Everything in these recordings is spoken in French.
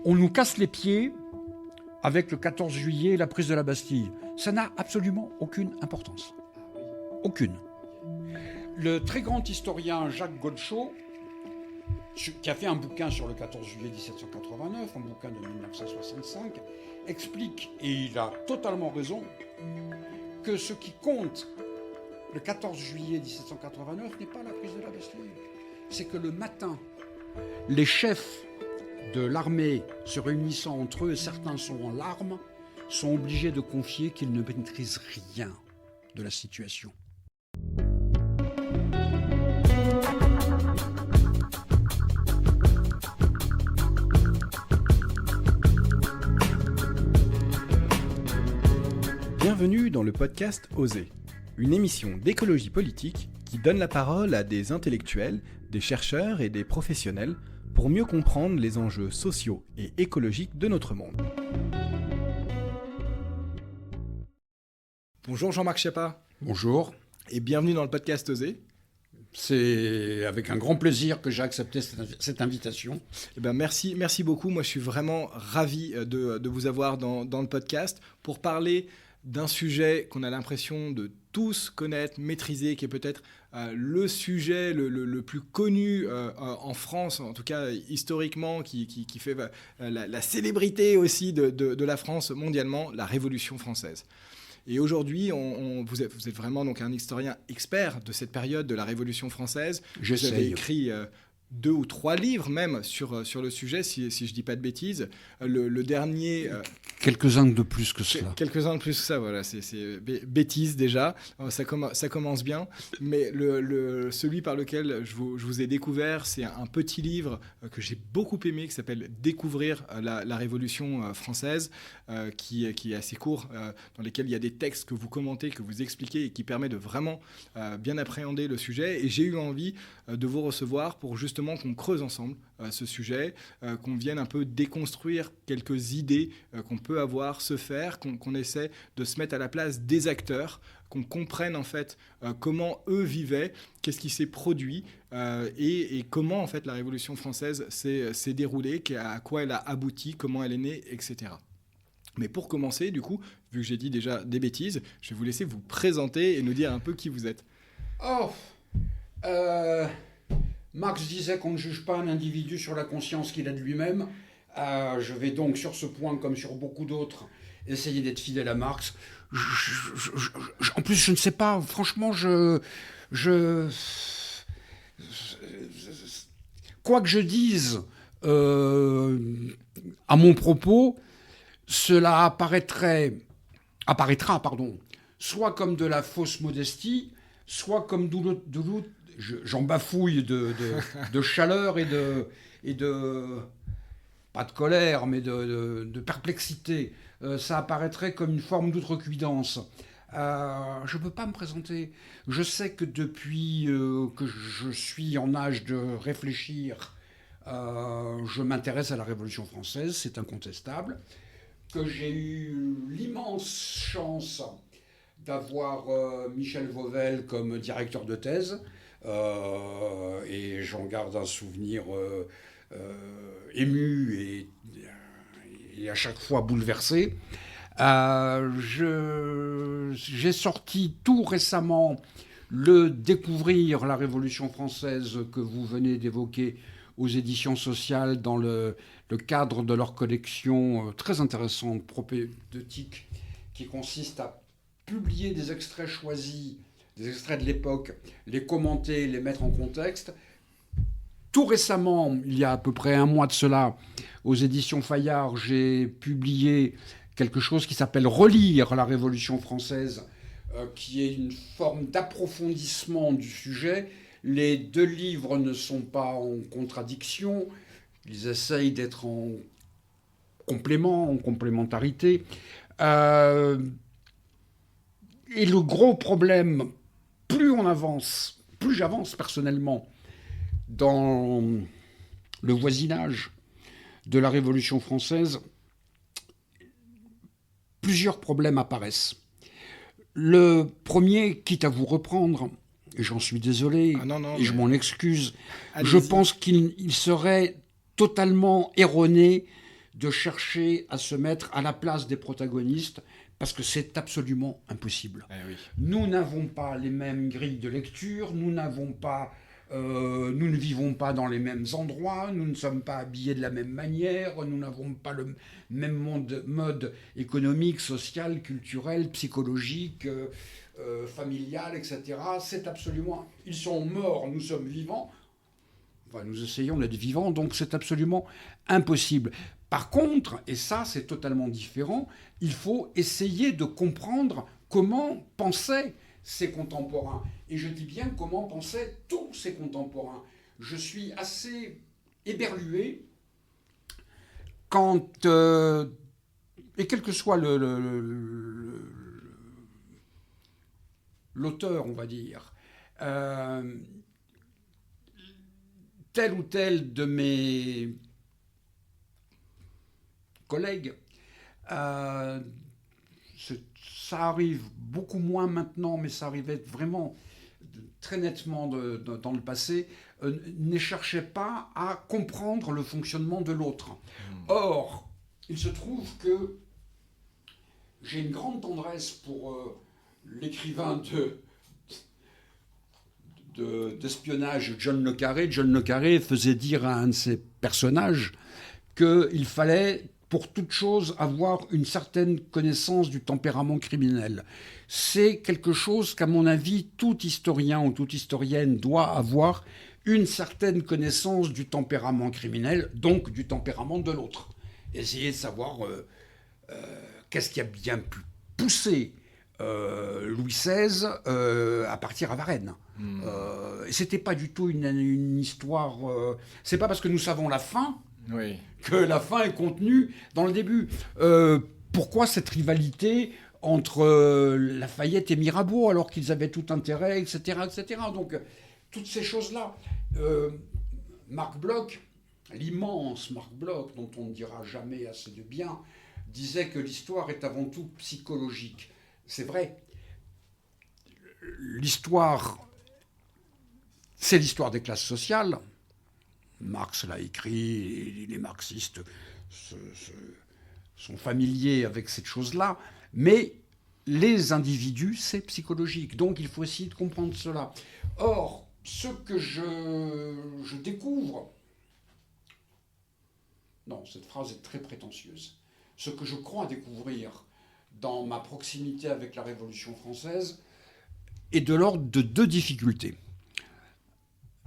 on nous casse les pieds avec le 14 juillet et la prise de la Bastille. Ça n'a absolument aucune importance. Aucune. Le très grand historien Jacques Godchaux, qui a fait un bouquin sur le 14 juillet 1789, un bouquin de 1965, explique, et il a totalement raison, que ce qui compte le 14 juillet 1789 n'est pas la prise de la Bastille. C'est que le matin, les chefs de l'armée se réunissant entre eux, et certains sont en larmes, sont obligés de confier qu'ils ne maîtrisent rien de la situation. Bienvenue dans le podcast Oser, une émission d'écologie politique qui donne la parole à des intellectuels, des chercheurs et des professionnels pour mieux comprendre les enjeux sociaux et écologiques de notre monde. Bonjour Jean-Marc Schiappa. Bonjour. Et bienvenue dans le podcast Oser. C'est avec un grand plaisir que j'ai accepté cette invitation. Eh ben merci beaucoup. Moi, je suis vraiment ravi de vous avoir dans le podcast pour parler d'un sujet qu'on a l'impression de tous connaître, maîtriser, qui est peut-être le sujet le plus connu en France, en tout cas historiquement, qui fait la célébrité aussi de la France mondialement, la Révolution française. Et aujourd'hui, vous êtes vraiment donc un historien expert de cette période de la Révolution française. Vous avez écrit 2 ou 3 livres même sur le sujet, si je ne dis pas de bêtises. Le dernier... Quelques-uns de plus que cela. Quelques-uns de plus que ça, voilà. C'est bêtises déjà. Ça commence bien. Mais celui par lequel je vous ai découvert, c'est un petit livre que j'ai beaucoup aimé, qui s'appelle « Découvrir la Révolution française », qui est assez court, dans lesquels il y a des textes que vous commentez, que vous expliquez et qui permet de vraiment bien appréhender le sujet. Et j'ai eu envie de vous recevoir pour justement qu'on creuse ensemble ce sujet, qu'on vienne un peu déconstruire quelques idées qu'on peut avoir, se faire, qu'on essaie de se mettre à la place des acteurs, qu'on comprenne en fait comment eux vivaient, qu'est-ce qui s'est produit et comment en fait la Révolution française s'est déroulée, à quoi elle a abouti, comment elle est née, etc. Mais pour commencer, du coup, vu que j'ai dit déjà des bêtises, je vais vous laisser vous présenter et nous dire un peu qui vous êtes. Marx disait qu'on ne juge pas un individu sur la conscience qu'il a de lui-même. Je vais donc sur ce point, comme sur beaucoup d'autres, essayer d'être fidèle à Marx. En plus, je ne sais pas, franchement, quoi que je dise à mon propos, cela apparaîtra, soit comme de la fausse modestie, soit comme j'en bafouille de chaleur et de pas de colère, mais de perplexité. Ça apparaîtrait comme une forme d'outrecuidance. Je ne peux pas me présenter. Je sais que depuis que je suis en âge de réfléchir, je m'intéresse à la Révolution française, c'est incontestable. Que j'ai eu l'immense chance d'avoir Michel Vauvel comme directeur de thèse. Et j'en garde un souvenir ému et à chaque fois bouleversé. J'ai sorti tout récemment le Découvrir la Révolution française que vous venez d'évoquer aux éditions sociales dans le cadre de leur collection très intéressante, propédeutique, qui consiste à publier des extraits choisis, des extraits de l'époque, les commenter, les mettre en contexte. Tout récemment, il y a à peu près un mois de cela, aux éditions Fayard, j'ai publié quelque chose qui s'appelle « Relire la Révolution française », qui est une forme d'approfondissement du sujet. Les 2 livres ne sont pas en contradiction, ils essayent d'être en complément, en complémentarité. Et le gros problème, plus j'avance personnellement dans le voisinage de la Révolution française, plusieurs problèmes apparaissent. Le premier, quitte à vous reprendre, et j'en suis désolé, je m'en excuse, je pense qu'il serait totalement erroné de chercher à se mettre à la place des protagonistes, parce que c'est absolument impossible. Oui. Nous n'avons pas les mêmes grilles de lecture, nous ne vivons pas dans les mêmes endroits, nous ne sommes pas habillés de la même manière, nous n'avons pas le même mode économique, social, culturel, psychologique, familial, etc. C'est absolument... Ils sont morts, nous sommes vivants. Enfin, nous essayons d'être vivants, donc c'est absolument impossible. Par contre, et ça c'est totalement différent, il faut essayer de comprendre comment pensaient ces contemporains. Et je dis bien comment pensaient tous ces contemporains. Je suis assez éberlué quand, et quel que soit l'auteur, on va dire, tel ou tel de mes collègues, ça arrive beaucoup moins maintenant, mais ça arrivait vraiment très nettement dans le passé, ne cherchait pas à comprendre le fonctionnement de l'autre. Or, il se trouve que j'ai une grande tendresse pour l'écrivain d'espionnage John le Carré. John le Carré faisait dire à un de ses personnages qu'il fallait, pour toute chose, avoir une certaine connaissance du tempérament criminel. C'est quelque chose qu'à mon avis, tout historien ou toute historienne doit avoir, une certaine connaissance du tempérament criminel, donc du tempérament de l'autre. Essayer de savoir qu'est-ce qui a bien pu pousser Louis XVI à partir à Varennes. C'était pas du tout une histoire... c'est pas parce que nous savons la fin que la fin est contenue dans le début. Pourquoi cette rivalité entre Lafayette et Mirabeau, alors qu'ils avaient tout intérêt, etc., etc. Donc, toutes ces choses-là. Marc Bloch, l'immense Marc Bloch, dont on ne dira jamais assez de bien, disait que l'histoire est avant tout psychologique. C'est vrai. L'histoire, c'est l'histoire des classes sociales. Marx l'a écrit, les marxistes sont familiers avec cette chose-là, mais les individus, c'est psychologique. Donc il faut essayer de comprendre cela. Or, ce que je découvre... Non, cette phrase est très prétentieuse. Ce que je crois découvrir dans ma proximité avec la Révolution française est de l'ordre de deux difficultés.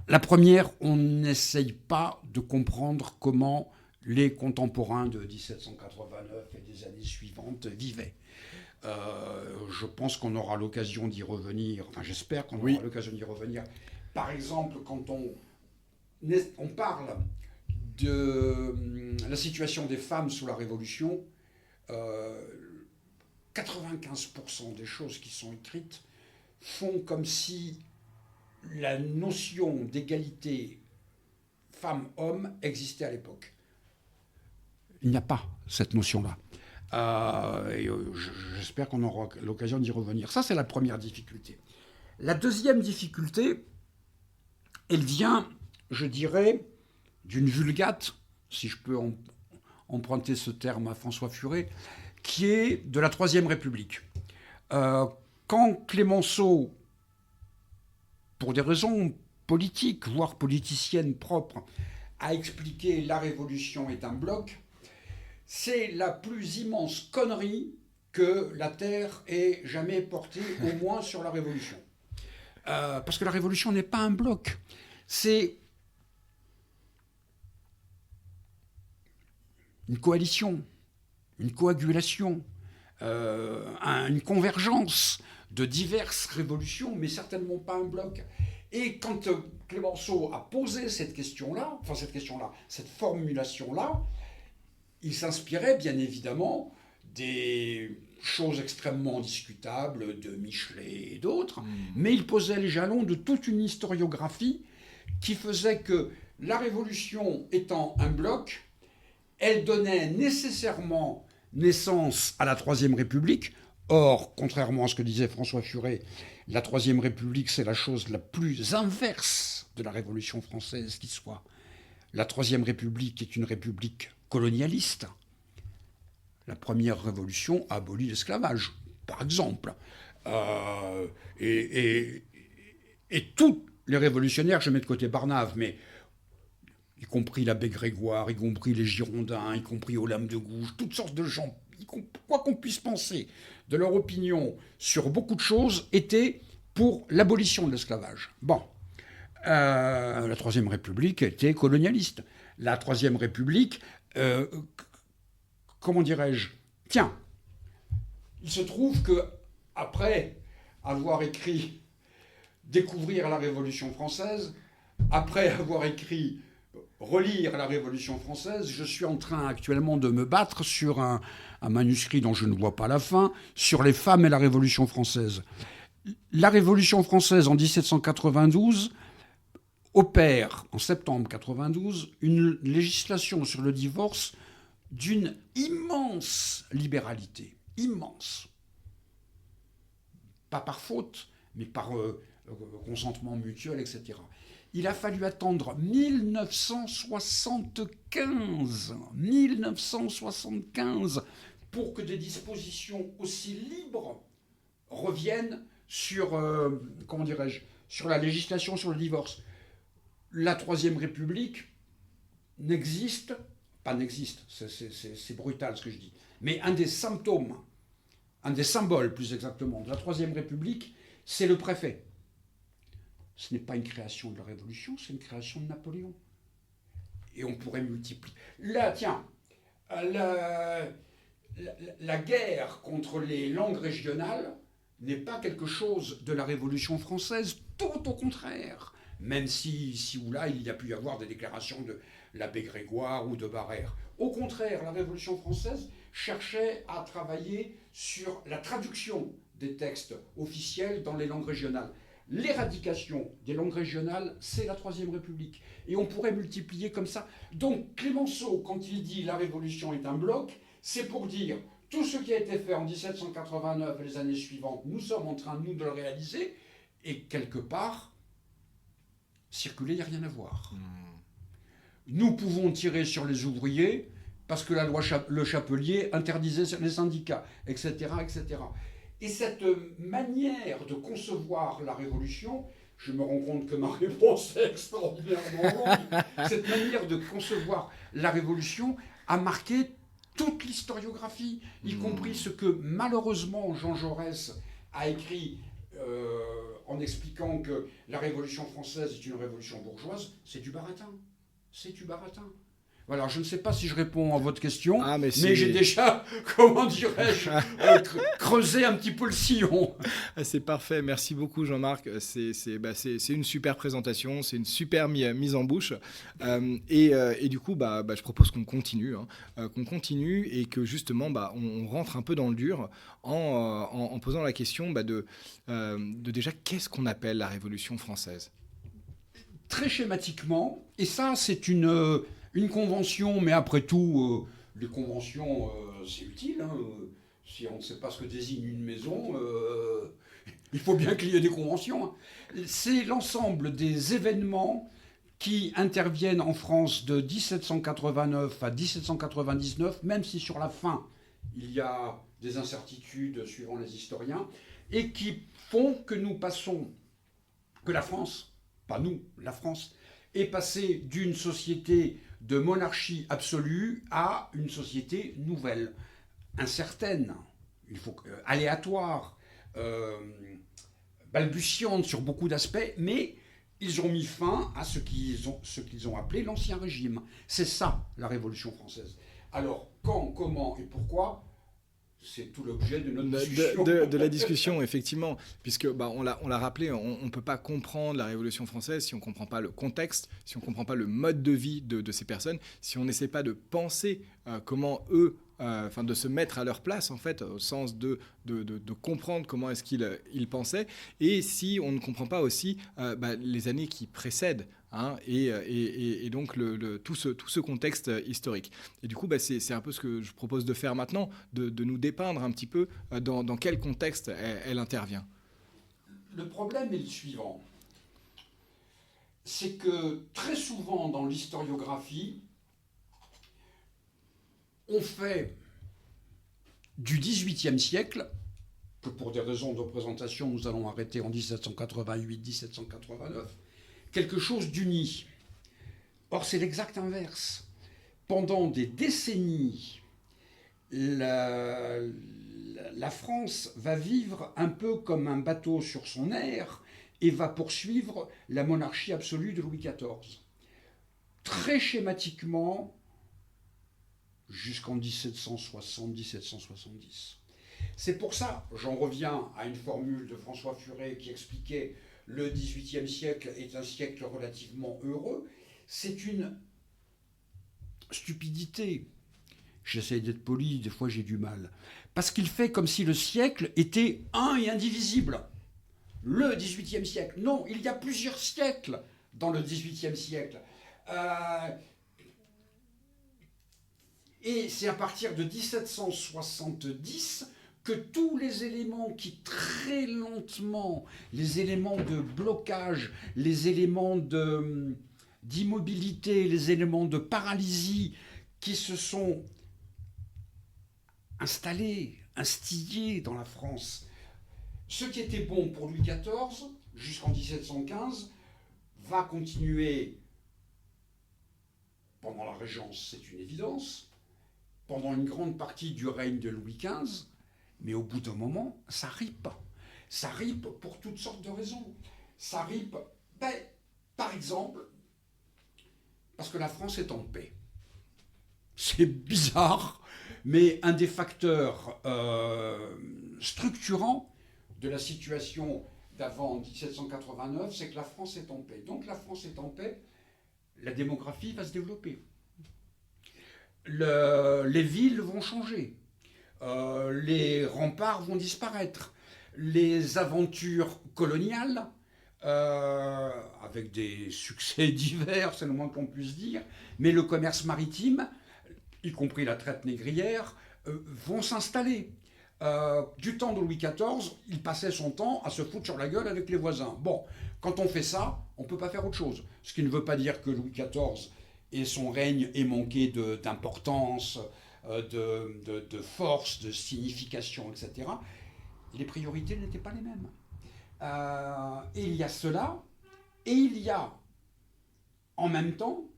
La première, on n'essaye pas de comprendre comment les contemporains de 1789 et des années suivantes vivaient. Je pense qu'on aura l'occasion d'y revenir, enfin j'espère qu'on aura l'occasion d'y revenir. Par exemple, quand on parle de la situation des femmes sous la Révolution, 95% des choses qui sont écrites font comme si la notion d'égalité femmes-hommes existait à l'époque. Il n'y a pas cette notion-là. J'espère qu'on aura l'occasion d'y revenir. Ça, c'est la première difficulté. La deuxième difficulté, elle vient, je dirais, d'une vulgate, si je peux emprunter ce terme à François Furet, qui est de la Troisième République. Quand Clémenceau, pour des raisons politiques, voire politiciennes propres, a expliqué la Révolution est un bloc, c'est la plus immense connerie que la Terre ait jamais portée, au moins sur la Révolution. Parce que la Révolution n'est pas un bloc. C'est une coalition, une coagulation, une convergence de diverses révolutions, mais certainement pas un bloc. Et quand Clémenceau a posé cette question-là, cette formulation-là, il s'inspirait bien évidemment des choses extrêmement discutables de Michelet et d'autres, mais il posait les jalons de toute une historiographie qui faisait que la Révolution étant un bloc, elle donnait nécessairement naissance à la Troisième République. Or, contrairement à ce que disait François Furet, la Troisième République, c'est la chose la plus inverse de la Révolution française qui soit. La Troisième République est une république colonialiste. La première révolution abolit l'esclavage, par exemple. Et tous les révolutionnaires, je mets de côté Barnave, mais y compris l'abbé Grégoire, y compris les Girondins, y compris Olympe de Gouges, toutes sortes de gens, quoi qu'on puisse penser de leur opinion sur beaucoup de choses, étaient pour l'abolition de l'esclavage. Bon, la Troisième République était colonialiste. La Troisième République, comment dirais-je, tiens, il se trouve que après avoir écrit Découvrir la Révolution française, après avoir écrit Relire la Révolution française, je suis en train actuellement de me battre sur un manuscrit dont je ne vois pas la fin, sur les femmes et la Révolution française. La Révolution française en 1792 opère, en septembre 92, une législation sur le divorce d'une immense libéralité. Immense. Pas par faute, mais par consentement mutuel, etc. Il a fallu attendre 1975 pour que des dispositions aussi libres reviennent sur, comment dirais-je, sur la législation sur le divorce. La Troisième République n'existe, c'est brutal ce que je dis, mais un des symptômes, un des symboles plus exactement de la Troisième République, c'est le préfet. Ce n'est pas une création de la Révolution, c'est une création de Napoléon. Et on pourrait multiplier. Là, tiens, la guerre contre les langues régionales n'est pas quelque chose de la Révolution française, tout au contraire. Même si, ici ou là, il y a pu y avoir des déclarations de l'abbé Grégoire ou de Barrère. Au contraire, la Révolution française cherchait à travailler sur la traduction des textes officiels dans les langues régionales. L'éradication des langues régionales, c'est la Troisième République. Et on pourrait multiplier comme ça. Donc Clémenceau, quand il dit la Révolution est un bloc, c'est pour dire tout ce qui a été fait en 1789 et les années suivantes, nous sommes en train, nous, de le réaliser, et quelque part, circuler, il n'y a rien à voir. Nous pouvons tirer sur les ouvriers parce que la loi Le Chapelier interdisait les syndicats, etc., etc. Et cette manière de concevoir la Révolution, je me rends compte que ma réponse est extraordinairement longue, cette manière de concevoir la Révolution a marqué toute l'historiographie, y compris ce que malheureusement Jean Jaurès a écrit en expliquant que la Révolution française est une révolution bourgeoise, c'est du baratin. C'est du baratin. Voilà, je ne sais pas si je réponds à votre question, mais j'ai déjà, comment dirais-je, creusé un petit peu le sillon. C'est parfait, merci beaucoup Jean-Marc. C'est une super présentation, c'est une super mise en bouche. Et du coup, je propose qu'on continue, et que justement, on rentre un peu dans le dur en posant la question de déjà qu'est-ce qu'on appelle la Révolution française ? Très schématiquement, et ça c'est une convention, mais après tout, les conventions, c'est utile. Si on ne sait pas ce que désigne une maison, il faut bien qu'il y ait des conventions. C'est l'ensemble des événements qui interviennent en France de 1789 à 1799, même si sur la fin, il y a des incertitudes suivant les historiens, et qui font que nous passons, que la France, pas nous, la France, est passée d'une société de monarchie absolue à une société nouvelle, incertaine, aléatoire, balbutiante sur beaucoup d'aspects, mais ils ont mis fin à ce qu'ils ont appelé l'Ancien Régime. C'est ça, la Révolution française. Alors, quand, comment et pourquoi ? C'est tout l'objet de notre discussion. De la discussion, effectivement, puisque on l'a rappelé, on ne peut pas comprendre la Révolution française si on ne comprend pas le contexte, si on ne comprend pas le mode de vie de ces personnes, si on n'essaie pas de penser comment eux, de se mettre à leur place, en fait, au sens de comprendre comment est-ce qu'ils pensaient, et si on ne comprend pas aussi les années qui précèdent, et donc tout ce contexte historique. Et du coup, c'est un peu ce que je propose de faire maintenant, de nous dépeindre un petit peu dans quel contexte elle intervient. Le problème est le suivant. C'est que très souvent dans l'historiographie, on fait du XVIIIe siècle, que pour des raisons de représentation nous allons arrêter en 1788-1789, quelque chose d'uni. Or, c'est l'exact inverse. Pendant des décennies, la France va vivre un peu comme un bateau sur son air et va poursuivre la monarchie absolue de Louis XIV. Très schématiquement, jusqu'en 1760-1770. C'est pour ça, j'en reviens à une formule de François Furet qui expliquait le XVIIIe siècle est un siècle relativement heureux. C'est une stupidité. J'essaie d'être poli, des fois j'ai du mal. Parce qu'il fait comme si le siècle était un et indivisible. Le XVIIIe siècle. Non, il y a plusieurs siècles dans le XVIIIe siècle. Et c'est à partir de 1770 que tous les éléments qui très lentement, les éléments de blocage, les éléments d'immobilité, les éléments de paralysie qui se sont installés, instillés dans la France. Ce qui était bon pour Louis XIV jusqu'en 1715 va continuer pendant la Régence, c'est une évidence, pendant une grande partie du règne de Louis XV, mais au bout d'un moment, ça ripe. Ça ripe pour toutes sortes de raisons. Ça ripe, par exemple, parce que la France est en paix. C'est bizarre, mais un des facteurs structurants de la situation d'avant 1789, c'est que la France est en paix. Donc la France est en paix, la démographie va se développer. Les villes vont changer. Les remparts vont disparaître. Les aventures coloniales, avec des succès divers, c'est le moins qu'on puisse dire, mais le commerce maritime, y compris la traite négrière, vont s'installer. Du temps de Louis XIV, il passait son temps à se foutre sur la gueule avec les voisins. Bon, quand on fait ça, on ne peut pas faire autre chose. Ce qui ne veut pas dire que Louis XIV et son règne aient manqué d'importance, de force, de signification, etc. Les priorités n'étaient pas les mêmes. Et il y a cela, et il y a en même temps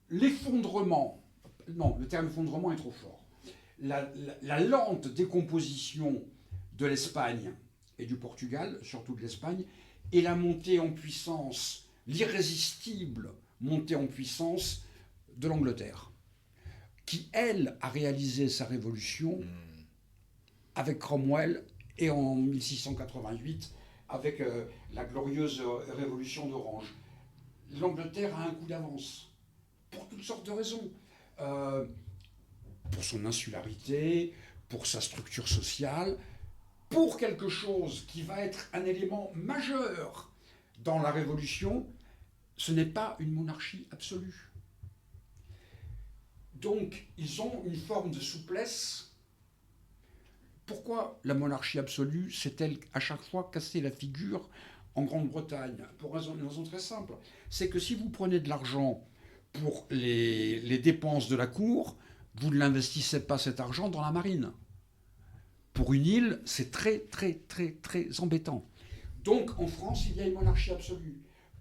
l'effondrement. Non, le terme effondrement est trop fort. La lente décomposition de l'Espagne et du Portugal, surtout de l'Espagne, et la montée en puissance, l'irrésistible montée en puissance de l'Angleterre, qui, elle, a réalisé sa révolution avec Cromwell et en 1688 avec la glorieuse révolution d'Orange. L'Angleterre a un coup d'avance, pour toutes sortes de raisons. Pour son insularité, pour sa structure sociale, pour quelque chose qui va être un élément majeur dans la Révolution, ce n'est pas une monarchie absolue. Donc, ils ont une forme de souplesse. Pourquoi la monarchie absolue s'est-elle à chaque fois cassé la figure en Grande-Bretagne? Pour une raison très simple. C'est que si vous prenez de l'argent pour les dépenses de la cour, vous ne l'investissez pas cet argent dans la marine. Pour une île, c'est très, très, très, très embêtant. Donc, en France, il y a une monarchie absolue.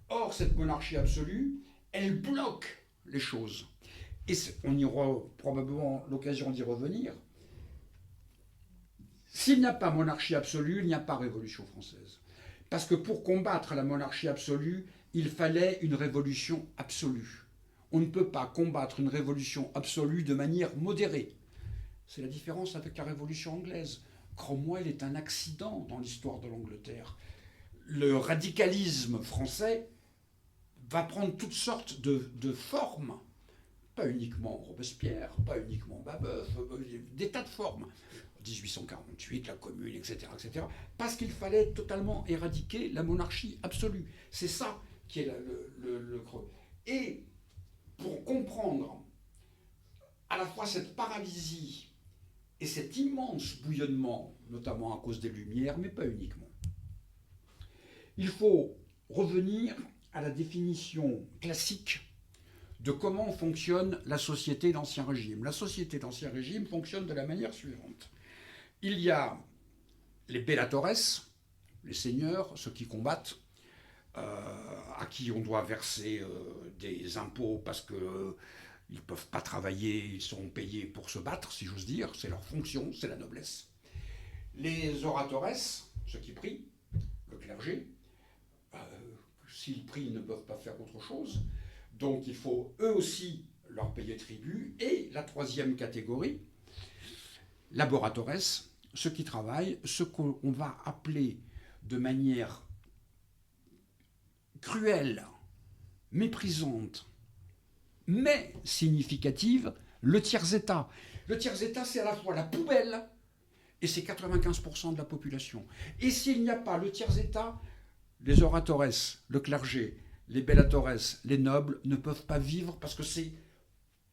Or, cette monarchie absolue, elle bloque les choses. Et on aura probablement l'occasion d'y revenir. S'il n'y a pas monarchie absolue, il n'y a pas Révolution française. Parce que pour combattre la monarchie absolue, il fallait une révolution absolue. On ne peut pas combattre une révolution absolue de manière modérée. C'est la différence avec la révolution anglaise. Cromwell est un accident dans l'histoire de l'Angleterre. Le radicalisme français va prendre toutes sortes de formes. Pas uniquement Robespierre, pas uniquement Babeuf, des tas de formes. 1848, la Commune, etc., etc. Parce qu'il fallait totalement éradiquer la monarchie absolue. C'est ça qui est le creux. Et pour comprendre à la fois cette paralysie et cet immense bouillonnement, notamment à cause des Lumières, mais pas uniquement, il faut revenir à la définition classique de comment fonctionne la société d'Ancien Régime. La société d'Ancien Régime fonctionne de la manière suivante. Il y a les bellatores, les seigneurs, ceux qui combattent, à qui on doit verser des impôts parce qu'ils ne peuvent pas travailler, ils sont payés pour se battre, si j'ose dire, c'est leur fonction, c'est la noblesse. Les oratores, ceux qui prient, le clergé, s'ils prient, ils ne peuvent pas faire autre chose, donc il faut eux aussi leur payer tribut. Et la troisième catégorie, laboratores, ceux qui travaillent, ceux qu'on va appeler de manière cruelle, méprisante, mais significative, le tiers-état. Le tiers-état, c'est à la fois la poubelle et c'est 95% de la population. Et s'il n'y a pas le tiers-état, les oratores, le clergé, les bellatores, les nobles ne peuvent pas vivre parce que c'est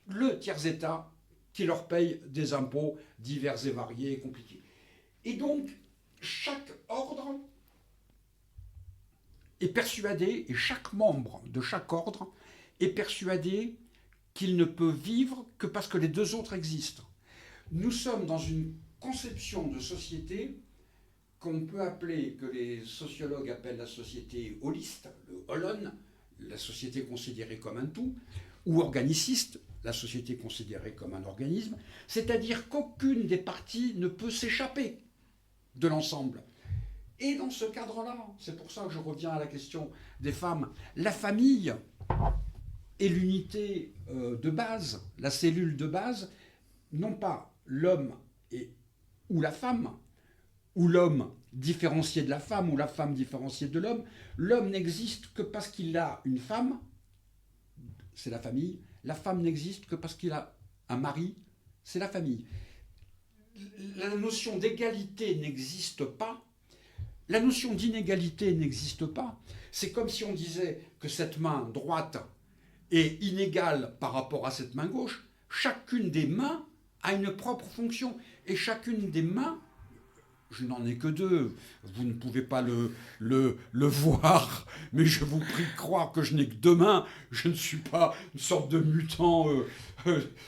le tiers-état qui leur paye des impôts divers et variés et compliqués. Et donc, chaque ordre est persuadé, et chaque membre de chaque ordre est persuadé qu'il ne peut vivre que parce que les deux autres existent. Nous sommes dans une conception de société qu'on peut appeler, que les sociologues appellent la société holiste, le holon, la société considérée comme un tout, ou organiciste, la société considérée comme un organisme, c'est-à-dire qu'aucune des parties ne peut s'échapper de l'ensemble. Et dans ce cadre-là, c'est pour ça que je reviens à la question des femmes, la famille est l'unité de base, la cellule de base, non pas l'homme ou la femme, ou l'homme différencié de la femme, ou la femme différenciée de l'homme. L'homme n'existe que parce qu'il a une femme, c'est la famille. La femme n'existe que parce qu'il a un mari, c'est la famille. La notion d'égalité n'existe pas. La notion d'inégalité n'existe pas. C'est comme si on disait que cette main droite est inégale par rapport à cette main gauche. Chacune des mains a une propre fonction. Et chacune des mains, je n'en ai que deux, vous ne pouvez pas le voir, mais je vous prie de croire que je n'ai que deux mains, je ne suis pas une sorte de mutant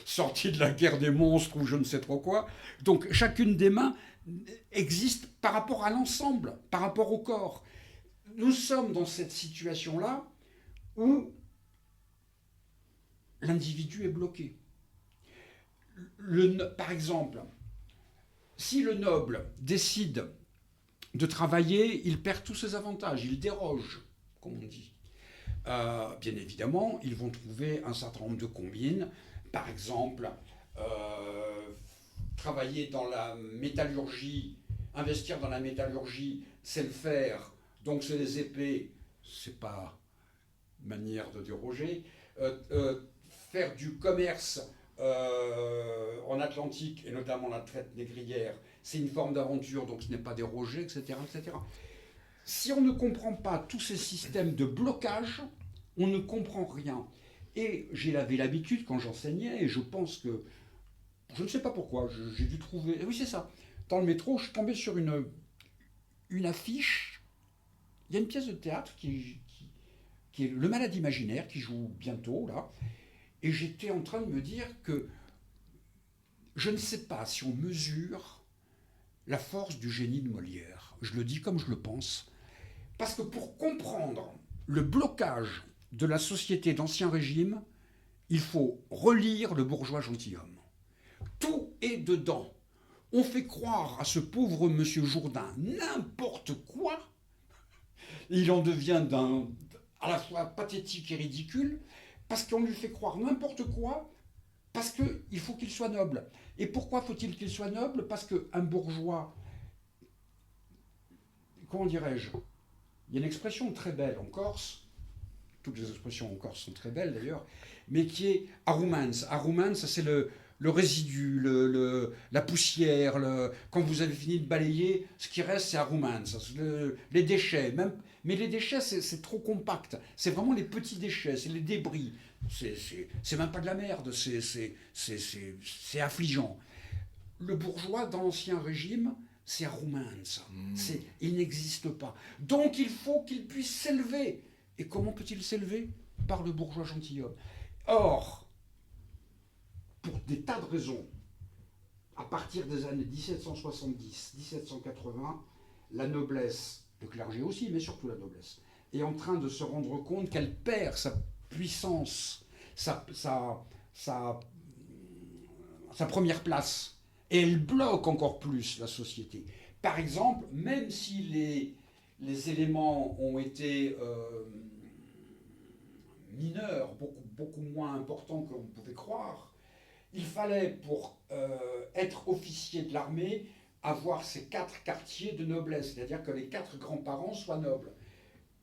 sorti de la guerre des monstres ou je ne sais trop quoi. Donc chacune des mains existe par rapport à l'ensemble, par rapport au corps. Nous sommes dans cette situation-là où l'individu est bloqué. Par exemple, si le noble décide de travailler, il perd tous ses avantages, il déroge, comme on dit. Bien évidemment, ils vont trouver un certain nombre de combines. Par exemple, travailler dans la métallurgie, investir dans la métallurgie, c'est le fer, donc c'est les épées, c'est pas manière de déroger. Faire du commerce en Atlantique, et notamment la traite négrière, c'est une forme d'aventure, donc ce n'est pas dérogé, etc., etc. Si on ne comprend pas tous ces systèmes de blocage, on ne comprend rien. Et j'avais l'habitude, quand j'enseignais, et je pense que, je ne sais pas pourquoi, j'ai dû trouver, oui c'est ça, dans le métro, je suis tombé sur une affiche, il y a une pièce de théâtre qui est Le Malade imaginaire, qui joue bientôt, là, et j'étais en train de me dire que je ne sais pas si on mesure la force du génie de Molière. Je le dis comme je le pense. Parce que pour comprendre le blocage de la société d'Ancien Régime, il faut relire Le bourgeois gentilhomme. Tout est dedans. On fait croire à ce pauvre monsieur Jourdain n'importe quoi. Il en devient à la fois pathétique et ridicule, parce qu'on lui fait croire n'importe quoi, parce qu'il faut qu'il soit noble. Et pourquoi faut-il qu'il soit noble? Parce qu'un bourgeois, comment dirais-je, il y a une expression très belle en Corse, toutes les expressions en Corse sont très belles d'ailleurs, mais qui est arumens. Arumens, c'est le résidu, la poussière, quand vous avez fini de balayer, ce qui reste, c'est arumens, les déchets. Mais les déchets, c'est trop compact. C'est vraiment les petits déchets, c'est les débris. C'est même pas de la merde, c'est affligeant. Le bourgeois, dans l'Ancien Régime, c'est arumens. Il n'existe pas. Donc il faut qu'il puisse s'élever. Et comment peut-il s'élever? Par le bourgeois gentilhomme. Or, pour des tas de raisons, à partir des années 1770, 1780, la noblesse, le clergé aussi, mais surtout la noblesse, est en train de se rendre compte qu'elle perd sa puissance, sa première place, et elle bloque encore plus la société. Par exemple, même si les éléments ont été mineurs, beaucoup moins importants que l'on pouvait croire, il fallait, pour être officier de l'armée, avoir ces 4 quartiers de noblesse, c'est-à-dire que les 4 grands-parents soient nobles.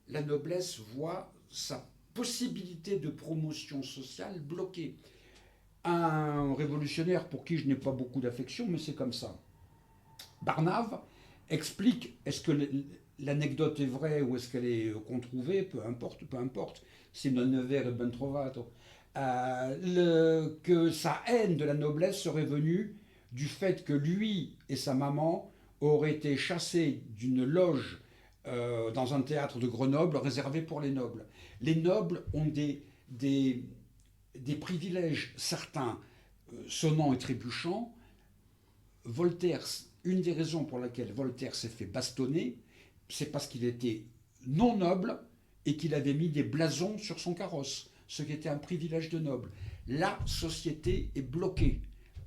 La noblesse voit sa possibilité de promotion sociale bloquée. Un révolutionnaire pour qui je n'ai pas beaucoup d'affection, mais c'est comme ça. Barnave explique, est-ce que l'anecdote est vraie ou est-ce qu'elle est controuvée, peu importe, c'est non è vero ben trovato, que sa haine de la noblesse serait venue du fait que lui et sa maman auraient été chassés d'une loge dans un théâtre de Grenoble réservé pour les nobles. Les nobles ont des privilèges certains sonnants et trébuchants. Voltaire, une des raisons pour laquelle Voltaire s'est fait bastonner, c'est parce qu'il était non noble et qu'il avait mis des blasons sur son carrosse, ce qui était un privilège de noble. La société est bloquée.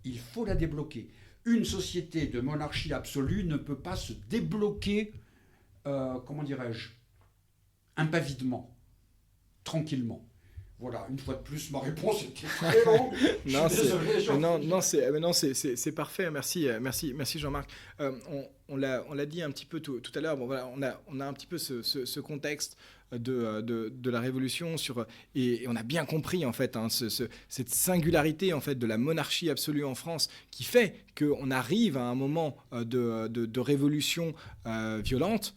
Il faut la débloquer. Une société de monarchie absolue ne peut pas se débloquer, comment dirais-je, impavidement, tranquillement. Voilà, une fois de plus, ma réponse était très longue. C'est parfait. Merci Jean-Marc. On l'a dit un petit peu tout à l'heure. Bon, voilà, on a un petit peu ce contexte de la Révolution et on a bien compris en fait cette singularité en fait de la monarchie absolue en France qui fait qu'on arrive à un moment de révolution violente.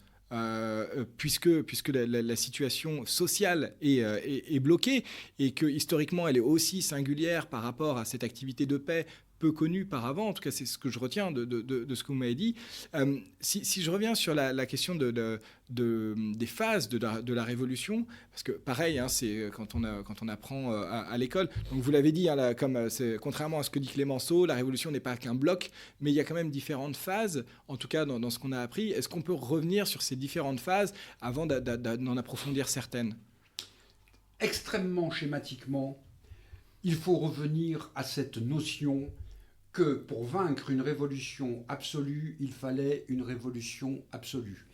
Puisque la situation sociale est bloquée et que historiquement elle est aussi singulière par rapport à cette activité de paix peu connue par avant, en tout cas c'est ce que je retiens de ce que vous m'avez dit. Si je reviens sur la question des phases de la Révolution, parce que pareil, hein, c'est quand on apprend à l'école, donc vous l'avez dit, hein, là, contrairement à ce que dit Clémenceau, la Révolution n'est pas qu'un bloc, mais il y a quand même différentes phases, en tout cas dans ce qu'on a appris. Est-ce qu'on peut revenir sur ces différentes phases avant d'en approfondir certaines ? Extrêmement schématiquement, il faut revenir à cette notion que pour vaincre une révolution absolue, il fallait une révolution absolue.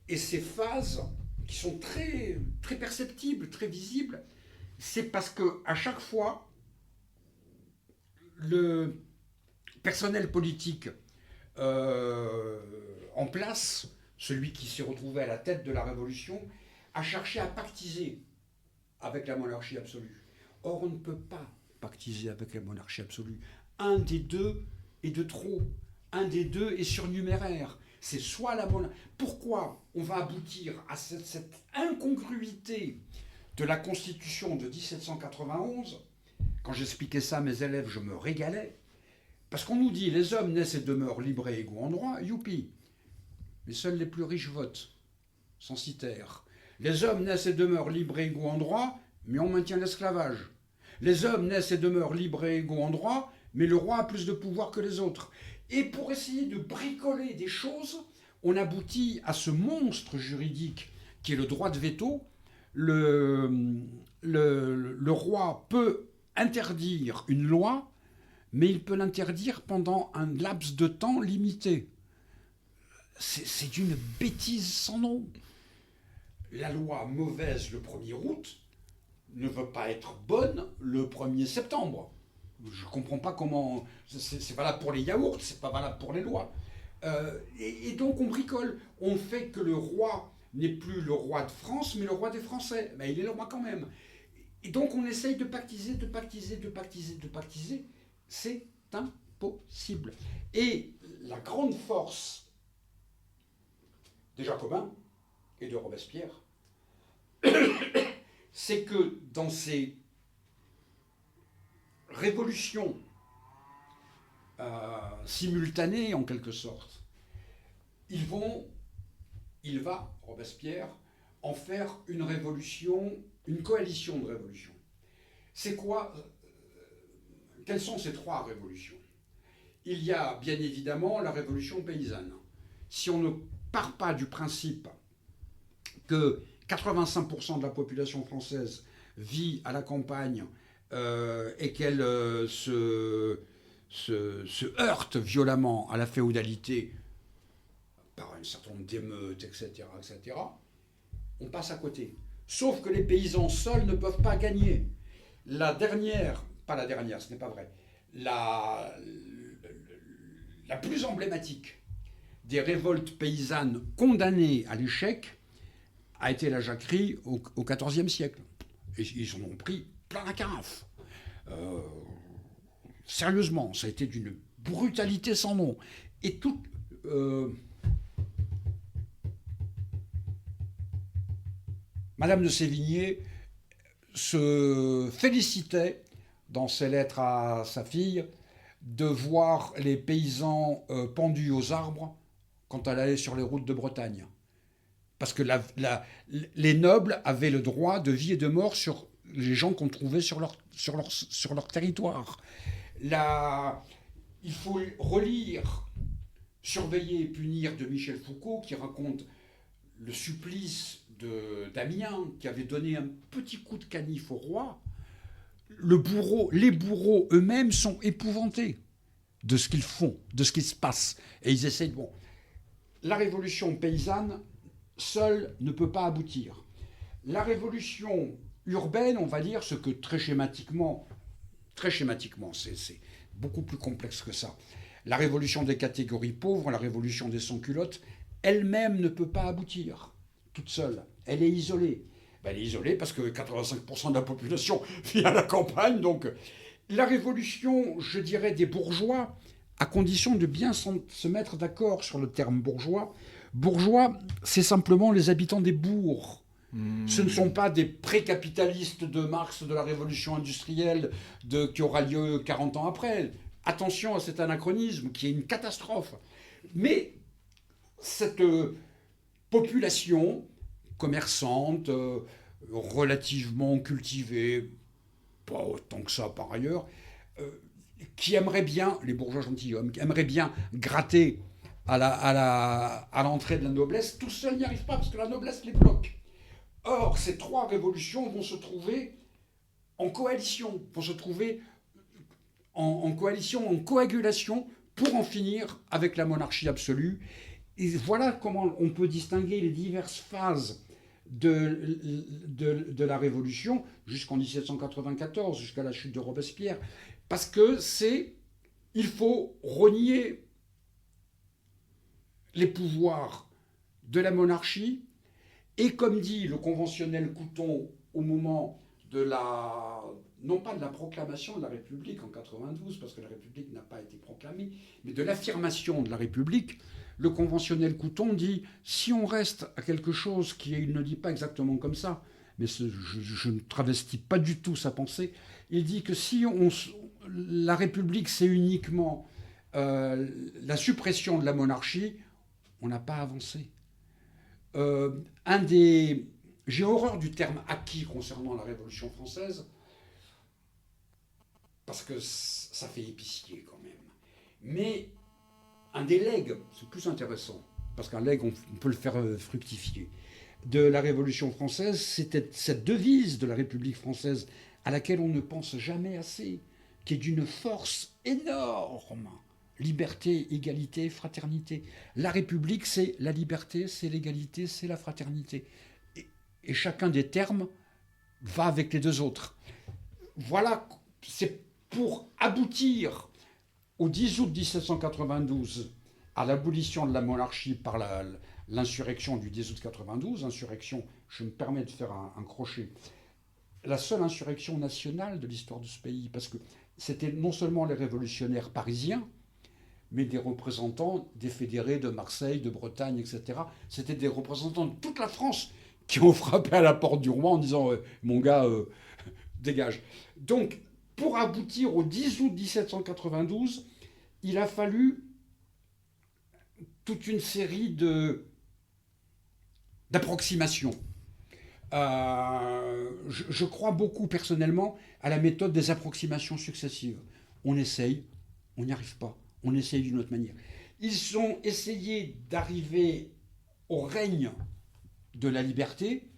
Et ces phases, qui sont très, très perceptibles, très visibles, c'est parce qu'à chaque fois, le personnel politique en place, celui qui s'est retrouvé à la tête de la révolution, a cherché à pactiser avec la monarchie absolue. Or, on ne peut pas pactiser avec la monarchie absolue. Un des deux est de trop. Un des deux est surnuméraire. C'est soit la monarchie. Pourquoi on va aboutir à cette incongruité de la Constitution de 1791 ? Quand j'expliquais ça à mes élèves, je me régalais. Parce qu'on nous dit, les hommes naissent et demeurent libres et égaux en droit, youpi. Mais seuls les plus riches votent, censitaire. Les hommes naissent et demeurent libres et égaux en droit, mais on maintient l'esclavage. Les hommes naissent et demeurent libres et égaux en droit, mais le roi a plus de pouvoir que les autres. Et pour essayer de bricoler des choses, on aboutit à ce monstre juridique qui est le droit de veto. Le roi peut interdire une loi, mais il peut l'interdire pendant un laps de temps limité. C'est d'une bêtise sans nom. La loi mauvaise le 1er août ne veut pas être bonne le 1er septembre. Je ne comprends pas comment... C'est valable pour les yaourts, c'est pas valable pour les lois. Et donc on bricole. On fait que le roi n'est plus le roi de France, mais le roi des Français. Mais il est le roi quand même. Et donc on essaye de pactiser. C'est impossible. Et la grande force des Jacobins et de Robespierre, c'est que dans ces révolutions simultanées, en quelque sorte, il va, Robespierre, en faire une révolution, une coalition de révolutions. c'est quoi? Quelles sont ces trois révolutions? Il y a bien évidemment la révolution paysanne. Si on ne part pas du principe que 85% de la population française vit à la campagne et qu'elle se heurte violemment à la féodalité par un certain nombre d'émeutes, etc., etc., on passe à côté. Sauf que les paysans seuls ne peuvent pas gagner. La dernière, pas la dernière, ce n'est pas vrai, la plus emblématique des révoltes paysannes condamnées à l'échec a été la jacquerie au XIVe siècle. Et ils en ont pris plein la carafe. Sérieusement, ça a été d'une brutalité sans nom. Et tout... Madame de Sévigné se félicitait, dans ses lettres à sa fille, de voir les paysans pendus aux arbres quand elle allait sur les routes de Bretagne. Parce que les nobles avaient le droit de vie et de mort sur les gens qu'on trouvait sur leur territoire. Il faut relire Surveiller et punir de Michel Foucault, qui raconte le supplice d'Amiens, qui avait donné un petit coup de canif au roi. Les bourreaux eux-mêmes sont épouvantés de ce qu'ils font, de ce qui se passe. Et ils essayent... Bon, la révolution paysanne, seule, ne peut pas aboutir. La révolution urbaine, on va dire, ce que très schématiquement, c'est beaucoup plus complexe que ça. La révolution des catégories pauvres, la révolution des sans-culottes, elle-même ne peut pas aboutir, toute seule. Elle est isolée. Elle est isolée parce que 85% de la population vit à la campagne. Donc, la révolution, je dirais, des bourgeois, à condition de bien se mettre d'accord sur le terme bourgeois. Bourgeois, c'est simplement les habitants des bourgs. Ce ne sont pas des pré-capitalistes de Marx, de la révolution industrielle qui aura lieu 40 ans après. Attention à cet anachronisme qui est une catastrophe. Mais cette population commerçante, relativement cultivée, pas autant que ça par ailleurs, qui aimerait bien, les bourgeois gentilshommes, qui aimeraient bien gratter à l'entrée de la noblesse, tout seul n'y arrive pas parce que la noblesse les bloque. Or, ces trois révolutions vont se trouver en coalition, vont se trouver en coalition, en coagulation, pour en finir avec la monarchie absolue. Et voilà comment on peut distinguer les diverses phases de la Révolution, jusqu'en 1794, jusqu'à la chute de Robespierre. Parce que il faut renier les pouvoirs de la monarchie, et comme dit le conventionnel Couthon au moment non pas de la proclamation de la République en 92, parce que la République n'a pas été proclamée, mais de l'affirmation de la République, le conventionnel Couthon dit, si on reste à quelque chose il ne dit pas exactement comme ça, mais je ne travestis pas du tout sa pensée, il dit que si la République c'est uniquement la suppression de la monarchie, on n'a pas avancé. J'ai horreur du terme acquis concernant la Révolution française, parce que ça fait épicier quand même. Mais un des legs, c'est plus intéressant, parce qu'un legs, on peut le faire fructifier, de la Révolution française, c'était cette devise de la République française à laquelle on ne pense jamais assez, qui est d'une force énorme. Liberté, égalité, fraternité. La République, c'est la liberté, c'est l'égalité, c'est la fraternité. Et chacun des termes va avec les deux autres. Voilà, c'est pour aboutir au 10 août 1792 à l'abolition de la monarchie par l'insurrection du 10 août 92, insurrection, je me permets de faire un crochet, la seule insurrection nationale de l'histoire de ce pays, parce que c'était non seulement les révolutionnaires parisiens, mais des représentants des fédérés de Marseille, de Bretagne, etc. C'était des représentants de toute la France qui ont frappé à la porte du roi en disant mon gars, dégage. Donc, pour aboutir au 10 août 1792, il a fallu toute une série d'approximations. Je crois beaucoup personnellement à la méthode des approximations successives. On essaye, on n'y arrive pas, on essaye d'une autre manière. Ils ont essayé d'arriver au règne de la liberté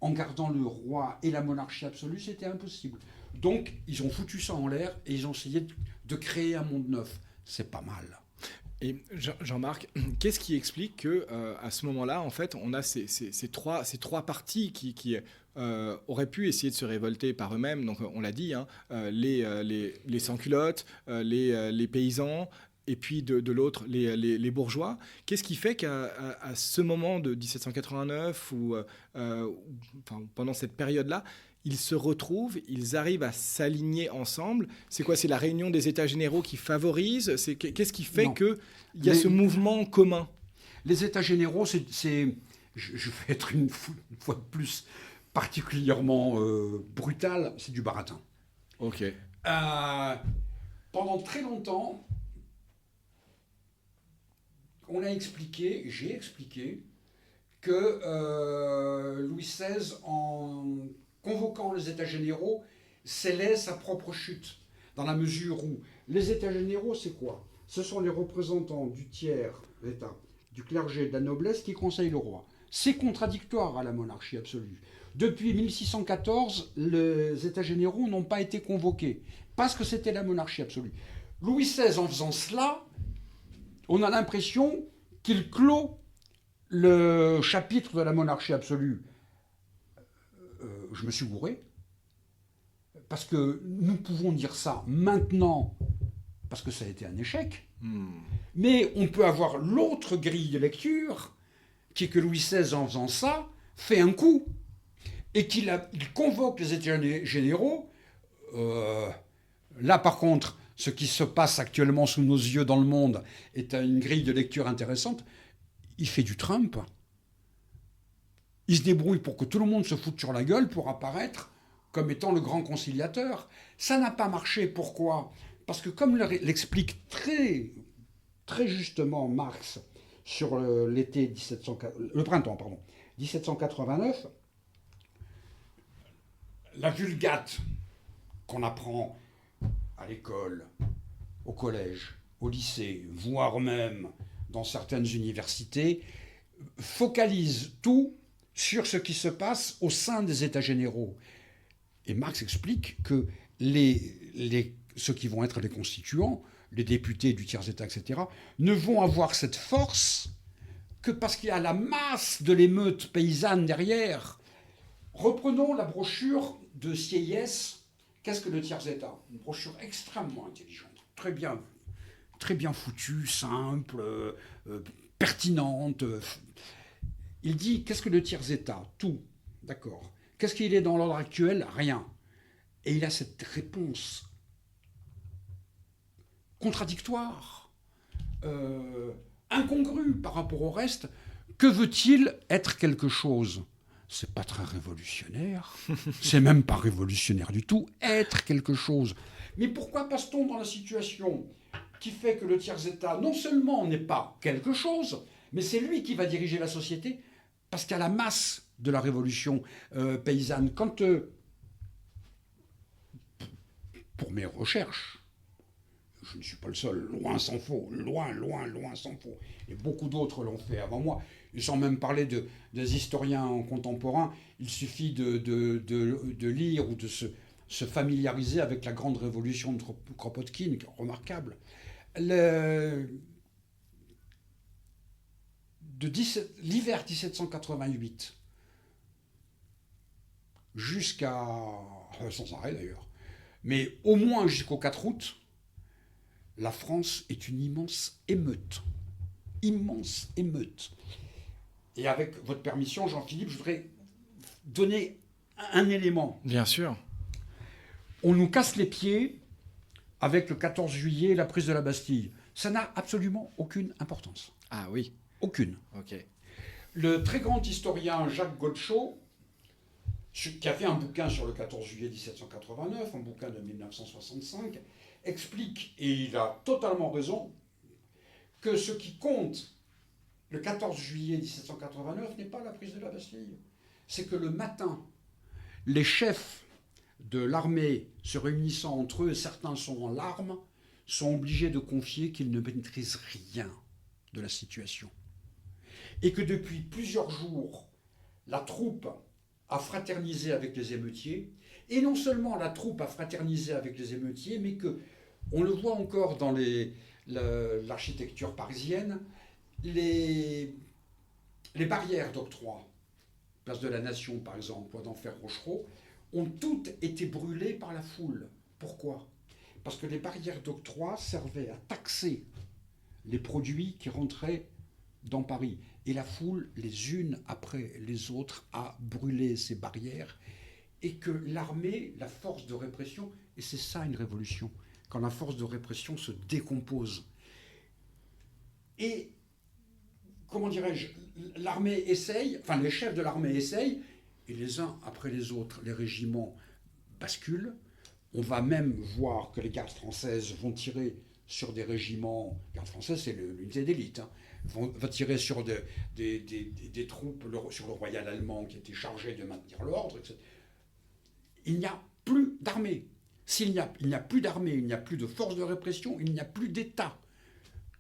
en gardant le roi et la monarchie absolue, c'était impossible. Donc, ils ont foutu ça en l'air et ils ont essayé de créer un monde neuf. C'est pas mal. Et Jean-Marc, qu'est-ce qui explique que à ce moment-là, en fait, on a ces trois partis qui auraient pu essayer de se révolter par eux-mêmes. Donc, on l'a dit, hein, les sans-culottes, les paysans, et puis de l'autre, les bourgeois. Qu'est-ce qui fait qu'à ce moment de 1789 ou enfin, pendant cette période-là, ils se retrouvent, ils arrivent à s'aligner ensemble. C'est quoi? C'est la réunion des États généraux qui favorise? Qu'est-ce qui fait qu'il y a ce mouvement commun? Les États généraux, je vais être une fois de plus particulièrement brutal, c'est du baratin. Ok. Pendant très longtemps, j'ai expliqué que Louis XVI, en convoquant les États généraux, scellait sa propre chute. Dans la mesure où les États généraux, c'est quoi? Ce sont les représentants du tiers État, du clergé, de la noblesse qui conseillent le roi. C'est contradictoire à la monarchie absolue. Depuis 1614, les États généraux n'ont pas été convoqués, parce que c'était la monarchie absolue. Louis XVI, en faisant cela, on a l'impression qu'il clôt le chapitre de la monarchie absolue. Je me suis gouré, parce que nous pouvons dire ça maintenant, parce que ça a été un échec, mais on peut avoir l'autre grille de lecture, qui est que Louis XVI, en faisant ça, fait un coup, et qu'il convoque les États généraux. Là, par contre, ce qui se passe actuellement sous nos yeux dans le monde est une grille de lecture intéressante. Il fait du Trump. Il se débrouille pour que tout le monde se foute sur la gueule pour apparaître comme étant le grand conciliateur. Ça n'a pas marché. Pourquoi? Parce que comme l'explique très, très justement Marx sur le printemps 1789, la Vulgate qu'on apprend à l'école, au collège, au lycée, voire même dans certaines universités, focalise tout sur ce qui se passe au sein des États généraux. Et Marx explique que ceux qui vont être les constituants, les députés du tiers-État, etc., ne vont avoir cette force que parce qu'il y a la masse de l'émeute paysanne derrière. Reprenons la brochure de Sieyès, Qu'est-ce que le tiers-État? Une brochure extrêmement intelligente, très bien foutue, simple, pertinente. Il dit, qu'est-ce que le tiers-État? Tout, d'accord. Qu'est-ce qu'il est dans l'ordre actuel? Rien. Et il a cette réponse contradictoire, incongrue par rapport au reste. Que veut-il être quelque chose? C'est pas très révolutionnaire, c'est même pas révolutionnaire du tout, être quelque chose. Mais pourquoi passe-t-on dans la situation qui fait que le tiers-État, non seulement n'est pas quelque chose, mais c'est lui qui va diriger la société, parce qu'il y a la masse de la révolution paysanne. Pour mes recherches, je ne suis pas le seul, loin s'en faut, loin s'en faut. Et beaucoup d'autres l'ont fait avant moi. Et sans même parler des historiens contemporains, il suffit de lire ou de se familiariser avec la grande révolution de Kropotkin, qui est remarquable. L'hiver 1788 jusqu'à... sans arrêt d'ailleurs, mais au moins jusqu'au 4 août, la France est une immense émeute. Immense émeute. Et avec votre permission, Jean-Philippe, je voudrais donner un élément. Bien sûr. On nous casse les pieds avec le 14 juillet, la prise de la Bastille. Ça n'a absolument aucune importance. Ah oui. Aucune. Ok. Le très grand historien Jacques Godechaux, qui a fait un bouquin sur le 14 juillet 1789, un bouquin de 1965, explique, et il a totalement raison, que ce qui compte le 14 juillet 1789 n'est pas la prise de la Bastille. c'est que le matin, les chefs de l'armée se réunissant entre eux, certains sont en larmes, sont obligés de confier qu'ils ne maîtrisent rien de la situation. Et que depuis plusieurs jours, la troupe a fraternisé avec les émeutiers, et non seulement la troupe a fraternisé avec les émeutiers, mais que, on le voit encore dans l'architecture parisienne, les barrières d'octroi, place de la Nation par exemple, Bois d'Enfer, Rochereau, ont toutes été brûlées par la foule. Pourquoi ? Parce que les barrières d'octroi servaient à taxer les produits qui rentraient dans Paris. Et la foule, les unes après les autres, a brûlé ces barrières. Et que l'armée, la force de répression, et c'est ça une révolution, quand la force de répression se décompose. Et, comment dirais-je, l'armée essaye, enfin les chefs de l'armée essayent, et les uns après les autres, les régiments basculent. On va même voir que les gardes françaises vont tirer sur des régiments, gardes françaises c'est l'unité d'élite, hein, va tirer sur des troupes, sur le royal allemand qui était chargé de maintenir l'ordre, etc. Il n'y a plus d'armée. Il n'y a plus d'armée, il n'y a plus de force de répression, il n'y a plus d'État.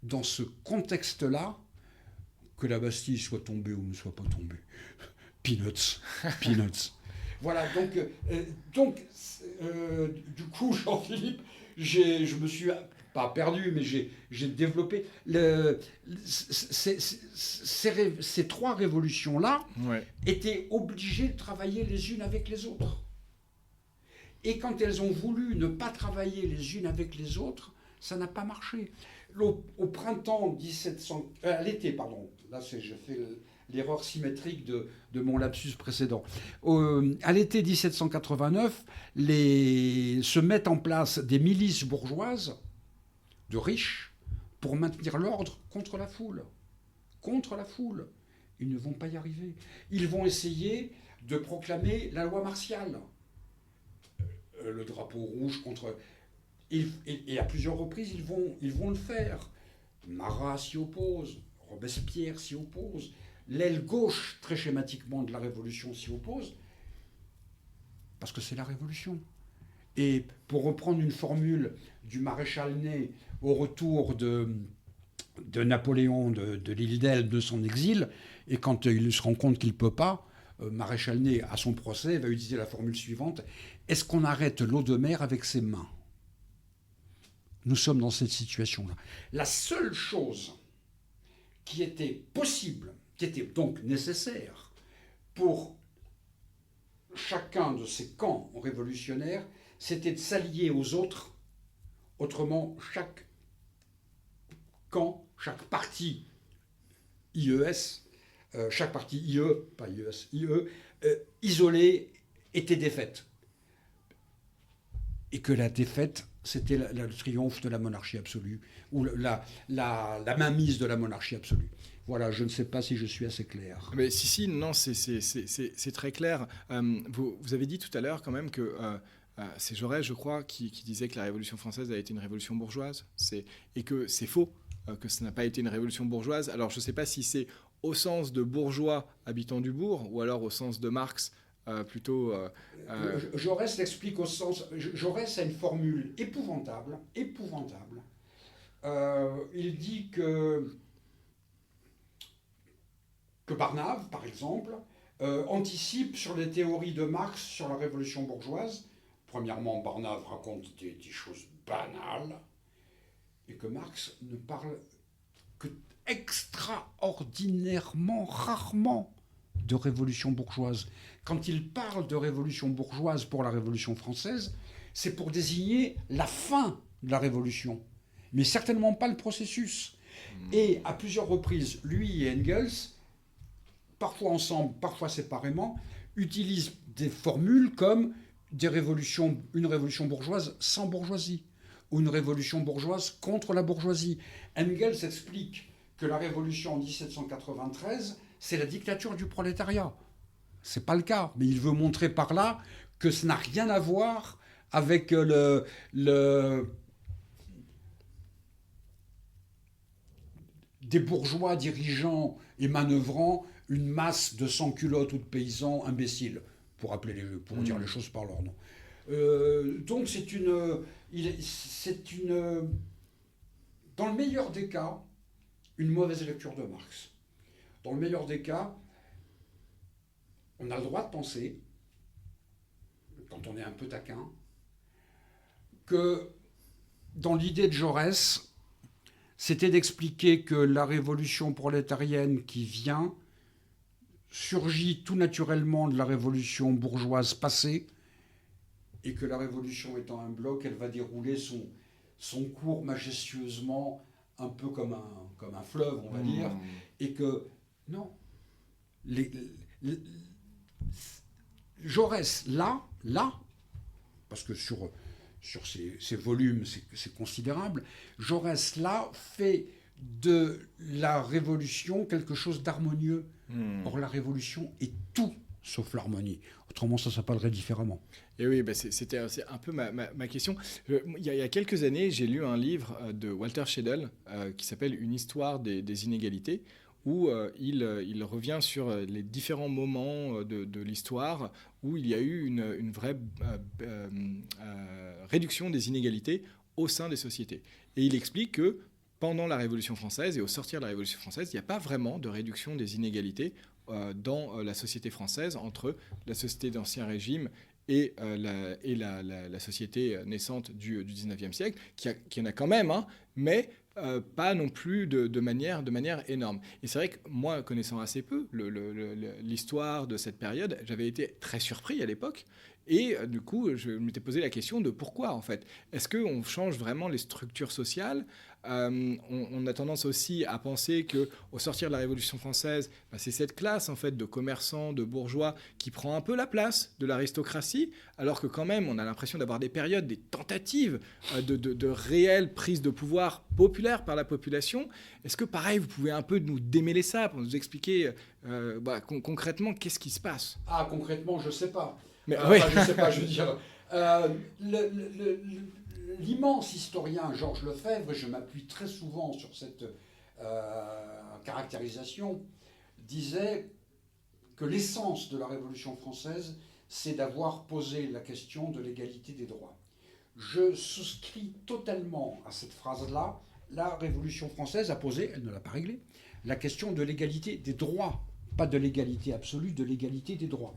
Dans ce contexte-là, que la Bastille soit tombée ou ne soit pas tombée, peanuts. Voilà, donc du coup, Jean-Philippe, je me suis pas perdu, mais j'ai développé ces trois révolutions-là étaient obligées de travailler les unes avec les autres. Et quand elles ont voulu ne pas travailler les unes avec les autres, ça n'a pas marché. Au printemps 1700, à l'été, pardon, là je fais l'erreur symétrique de mon lapsus précédent. À l'été 1789, se mettent en place des milices bourgeoises de riches pour maintenir l'ordre contre la foule. Contre la foule. Ils ne vont pas y arriver. Ils vont essayer de proclamer la loi martiale. Le drapeau rouge contre... Et à plusieurs reprises, ils vont le faire. Marat s'y oppose, Robespierre s'y oppose, l'aile gauche, très schématiquement, de la Révolution s'y oppose, parce que c'est la Révolution. Et pour reprendre une formule du maréchal Ney au retour de Napoléon de l'île d'Elbe de son exil, et quand il se rend compte qu'il ne peut pas, maréchal Ney, à son procès, va utiliser la formule suivante: est-ce qu'on arrête l'eau de mer avec ses mains ? Nous sommes dans cette situation-là. La seule chose qui était possible, qui était donc nécessaire pour chacun de ces camps révolutionnaires, c'était de s'allier aux autres. Autrement, chaque camp, chaque parti IES, chaque parti IE, pas IES, IE, isolé, était défaite. Et que la défaite, c'était le triomphe de la monarchie absolue, ou la mainmise de la monarchie absolue. Voilà, je ne sais pas si je suis assez clair. Mais si, non, c'est très clair. Vous avez dit tout à l'heure quand même que c'est Jaurès, je crois, qui disait que la Révolution française a été une révolution bourgeoise, et que c'est faux, que ce n'a pas été une révolution bourgeoise. Alors je ne sais pas si c'est au sens de bourgeois habitant du bourg, ou alors au sens de Marx, plutôt... Jaurès l'explique au sens... Jaurès a une formule épouvantable. Il dit que Barnave, par exemple, anticipe sur les théories de Marx sur la révolution bourgeoise. Premièrement, Barnave raconte des choses banales, et que Marx ne parle que extraordinairement, rarement, de révolution bourgeoise. Quand il parle de révolution bourgeoise pour la Révolution française, c'est pour désigner la fin de la Révolution, mais certainement pas le processus. Et à plusieurs reprises, lui et Engels, parfois ensemble, parfois séparément, utilisent des formules comme une révolution bourgeoise sans bourgeoisie, ou une révolution bourgeoise contre la bourgeoisie. Engels explique que la révolution en 1793, c'est la dictature du prolétariat. Ce n'est pas le cas, mais il veut montrer par là que ça n'a rien à voir avec des bourgeois dirigeants et manœuvrant une masse de sans-culottes ou de paysans imbéciles, pour dire les choses par leur nom. Donc c'est dans le meilleur des cas, une mauvaise lecture de Marx. Dans le meilleur des cas, on a le droit de penser, quand on est un peu taquin, que dans l'idée de Jaurès, c'était d'expliquer que la révolution prolétarienne qui vient surgit tout naturellement de la révolution bourgeoise passée, et que la révolution étant un bloc, elle va dérouler son cours majestueusement, un peu comme un fleuve, on va dire, et que, non, Jaurès, là, parce que sur ces volumes, c'est considérable, Jaurès, là, fait de la révolution quelque chose d'harmonieux. Or, la révolution est tout sauf l'harmonie. Autrement, ça s'appellerait différemment. Et oui, c'était un peu ma question. Il y a quelques années, j'ai lu un livre de Walter Schedel qui s'appelle « Une histoire des inégalités », où il revient sur les différents moments de l'histoire où il y a eu une vraie réduction des inégalités au sein des sociétés. Et il explique que pendant la Révolution française et au sortir de la Révolution française, il n'y a pas vraiment de réduction des inégalités dans la société française entre la société d'Ancien Régime et la société naissante du 19e siècle, qui en a quand même, hein, mais pas non plus de manière énorme. Et c'est vrai que moi, connaissant assez peu l'histoire de cette période, j'avais été très surpris à l'époque. Et du coup, je m'étais posé la question de pourquoi, en fait. Est-ce qu'on change vraiment les structures sociales ? On a tendance aussi à penser qu'au sortir de la Révolution française, c'est cette classe en fait, de commerçants, de bourgeois qui prend un peu la place de l'aristocratie, alors que quand même, on a l'impression d'avoir des périodes, des tentatives de réelle prise de pouvoir populaire par la population. Est-ce que, pareil, vous pouvez un peu nous démêler ça pour nous expliquer concrètement qu'est-ce qui se passe ? Ah, concrètement, je ne sais pas. Mais, oui. Je ne sais pas, je veux dire... L'immense historien Georges Lefebvre, je m'appuie très souvent sur cette caractérisation, disait que l'essence de la Révolution française, c'est d'avoir posé la question de l'égalité des droits. Je souscris totalement à cette phrase-là. La Révolution française a posé, elle ne l'a pas réglée, la question de l'égalité des droits, pas de l'égalité absolue, de l'égalité des droits.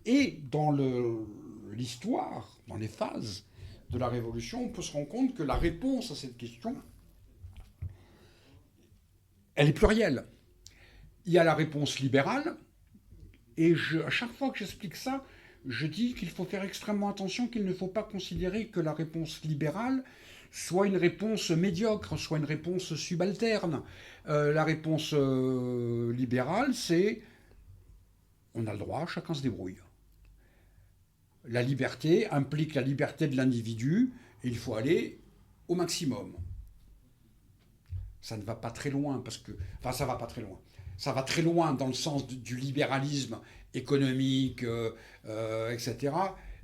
Et dans l'histoire, dans les phases de la Révolution, on peut se rendre compte que la réponse à cette question, elle est plurielle. Il y a la réponse libérale, et à chaque fois que j'explique ça, je dis qu'il faut faire extrêmement attention, qu'il ne faut pas considérer que la réponse libérale soit une réponse médiocre, soit une réponse subalterne. La réponse libérale, c'est on a le droit, chacun se débrouille. La liberté implique la liberté de l'individu et il faut aller au maximum. Ça ne va pas très loin ça va pas très loin. Ça va très loin dans le sens du libéralisme économique, etc.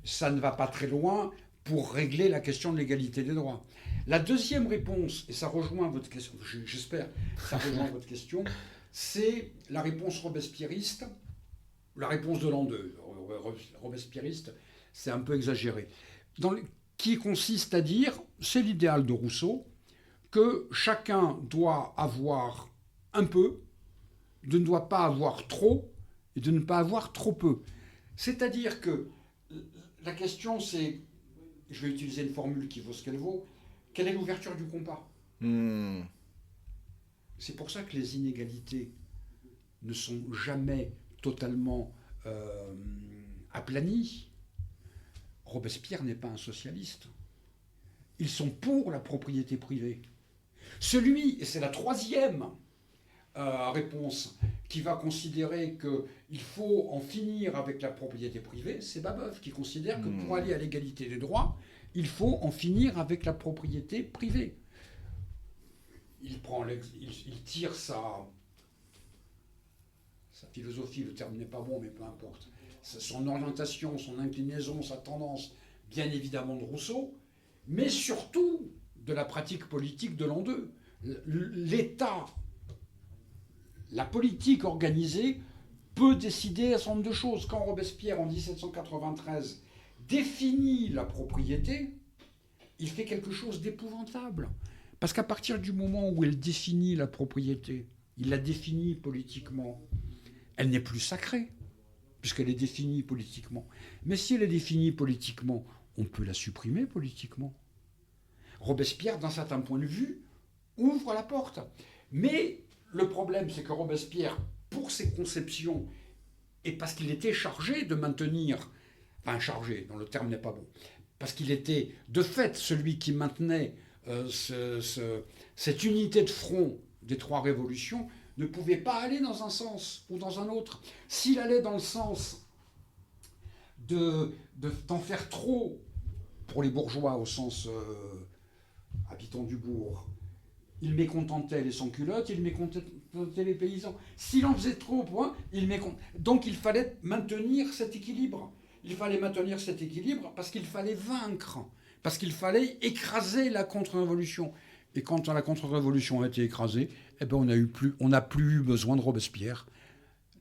Ça ne va pas très loin pour régler la question de l'égalité des droits. La deuxième réponse, et ça rejoint votre question, j'espère, ça rejoint votre question, c'est la réponse robespierriste, la réponse de l'an 2. Robespierriste, c'est un peu exagéré. Qui consiste à dire, c'est l'idéal de Rousseau, que chacun doit avoir un peu, de ne doit pas avoir trop, et de ne pas avoir trop peu. C'est-à-dire que la question c'est, je vais utiliser une formule qui vaut ce qu'elle vaut, quelle est l'ouverture du compas ? C'est pour ça que les inégalités ne sont jamais totalement aplanies. Robespierre n'est pas un socialiste. Ils sont pour la propriété privée. Celui, et c'est la troisième réponse, qui va considérer qu'il faut en finir avec la propriété privée, c'est Babeuf qui considère que pour aller à l'égalité des droits, il faut en finir avec la propriété privée. Il tire sa philosophie, le terme n'est pas bon, mais peu importe, son orientation, son inclinaison, sa tendance, bien évidemment de Rousseau, mais surtout de la pratique politique de l'an 2. L'État, la politique organisée peut décider un certain nombre de choses. Quand Robespierre, en 1793, définit la propriété, il fait quelque chose d'épouvantable. Parce qu'à partir du moment où il définit la propriété, il la définit politiquement, elle n'est plus sacrée, puisqu'elle est définie politiquement. Mais si elle est définie politiquement, on peut la supprimer politiquement. Robespierre, d'un certain point de vue, ouvre la porte. Mais le problème, c'est que Robespierre, pour ses conceptions, et parce qu'il était chargé de maintenir, enfin chargé, dont le terme n'est pas bon, parce qu'il était de fait celui qui maintenait cette unité de front des trois révolutions, ne pouvait pas aller dans un sens ou dans un autre. S'il allait dans le sens d'en faire trop pour les bourgeois, au sens habitants du bourg, il mécontentait les sans-culottes, il mécontentait les paysans. S'il en faisait trop, donc il fallait maintenir cet équilibre. Il fallait maintenir cet équilibre parce qu'il fallait vaincre, parce qu'il fallait écraser la contre-révolution. Et quand la contre-révolution a été écrasée, eh ben on n'a plus eu besoin de Robespierre.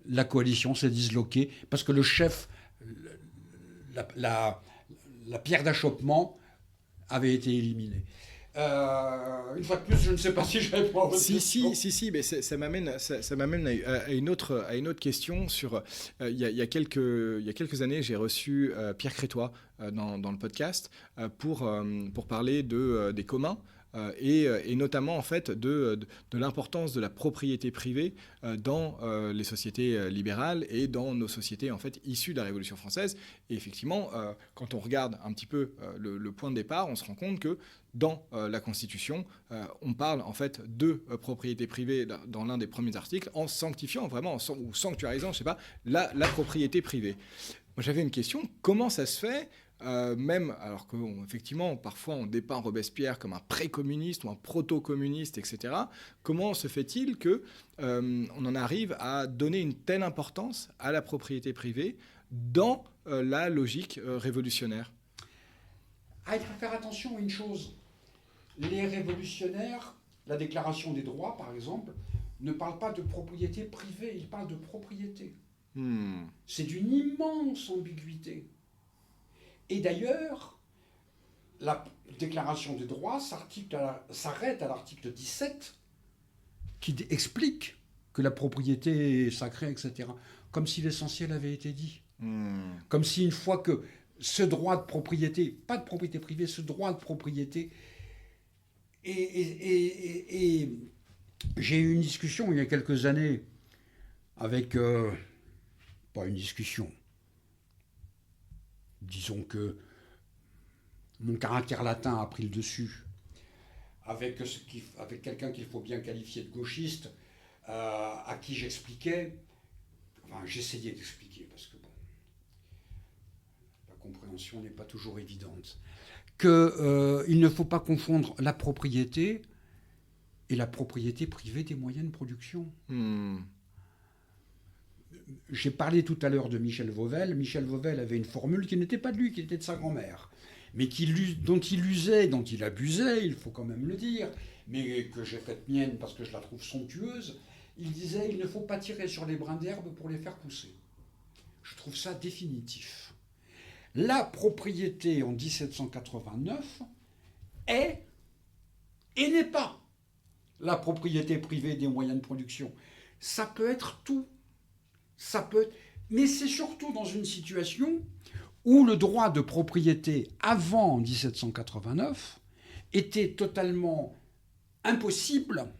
La coalition s'est disloquée parce que le chef, la pierre d'achoppement, avait été éliminée. Une fois de plus, je ne sais pas si je réponds à votre question. Si, mais ça m'amène à une autre question sur... Il y a quelques années, j'ai reçu Pierre Crétois dans le podcast pour parler des communs. Et notamment en fait de l'importance de la propriété privée dans les sociétés libérales et dans nos sociétés en fait issues de la Révolution française. Et effectivement, quand on regarde un petit peu le point de départ, on se rend compte que dans la Constitution, on parle en fait de propriété privée dans l'un des premiers articles, en sanctifiant vraiment ou sanctuarisant, je sais pas, la propriété privée. Moi, j'avais une question. Comment ça se fait? Même alors qu'effectivement, parfois on dépeint Robespierre comme un pré-communiste ou un proto-communiste, etc. Comment se fait-il qu'on en arrive à donner une telle importance à la propriété privée dans la logique révolutionnaire? Il faut faire attention à une chose. Les révolutionnaires, la Déclaration des droits, par exemple, ne parle pas de propriété privée, ils parlent de propriété. C'est d'une immense ambiguïté. Et d'ailleurs, la Déclaration des droits s'arrête à l'article 17, qui explique que la propriété est sacrée, etc. Comme si l'essentiel avait été dit. Comme si une fois que ce droit de propriété, pas de propriété privée, ce droit de propriété, et j'ai eu une discussion il y a quelques années avec, pas une discussion, disons que mon caractère latin a pris le dessus, avec quelqu'un qu'il faut bien qualifier de gauchiste, à qui j'expliquais, enfin j'essayais d'expliquer, parce que bon, la compréhension n'est pas toujours évidente, qu'il ne faut pas confondre la propriété et la propriété privée des moyens de production. J'ai parlé tout à l'heure de Michel Vauvel. Michel Vauvel avait une formule qui n'était pas de lui, qui était de sa grand-mère, mais dont il usait, dont il abusait, il faut quand même le dire, mais que j'ai faite mienne parce que je la trouve somptueuse. Il disait « il ne faut pas tirer sur les brins d'herbe pour les faire pousser ». Je trouve ça définitif. La propriété en 1789 est et n'est pas la propriété privée des moyens de production. Ça peut être tout. Mais c'est surtout dans une situation où le droit de propriété avant 1789 était totalement impossible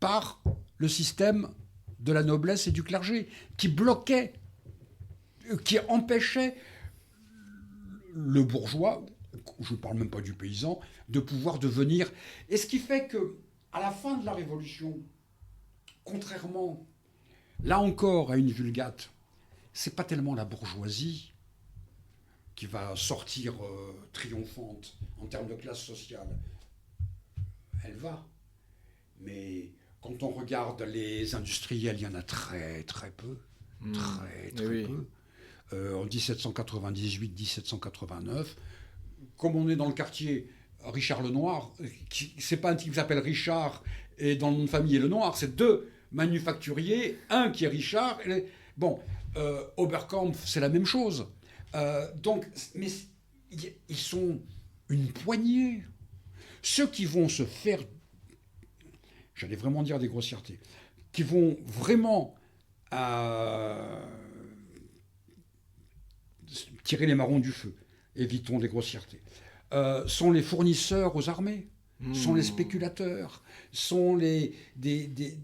par le système de la noblesse et du clergé, qui bloquait, qui empêchait le bourgeois, je ne parle même pas du paysan, de pouvoir devenir... Et ce qui fait qu'à la fin de la Révolution, contrairement, là encore, à une vulgate, c'est pas tellement la bourgeoisie qui va sortir triomphante en termes de classe sociale. Elle va. Mais quand on regarde les industriels, il y en a très très peu. Très peu. En 1798-1789, comme on est dans le quartier Richard Lenoir, c'est pas un type qui s'appelle Richard et dans le nom de famille est Lenoir, c'est deux manufacturiers, un qui est Richard, Bon, Oberkampf, c'est la même chose. Donc, mais ils sont une poignée. Ceux qui vont se faire, j'allais vraiment dire des grossièretés, qui vont vraiment tirer les marrons du feu, évitons des grossièretés, sont les fournisseurs aux armées, sont les spéculateurs, sont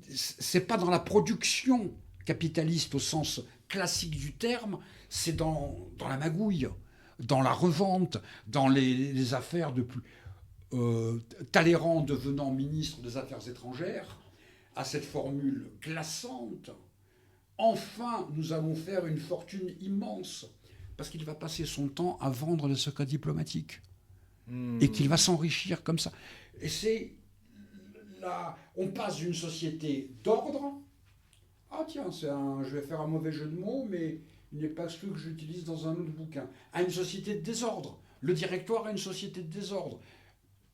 c'est pas dans la production capitaliste au sens classique du terme, c'est dans la magouille, dans la revente, dans les affaires de plus... Talleyrand devenant ministre des Affaires étrangères, à cette formule glaçante, enfin nous allons faire une fortune immense, parce qu'il va passer son temps à vendre des secrets diplomatiques, et qu'il va s'enrichir comme ça. Et c'est là, on passe d'une société d'ordre, ah tiens, je vais faire un mauvais jeu de mots, mais il n'est pas exclu que j'utilise dans un autre bouquin, à une société de désordre. Le directoire est une société de désordre.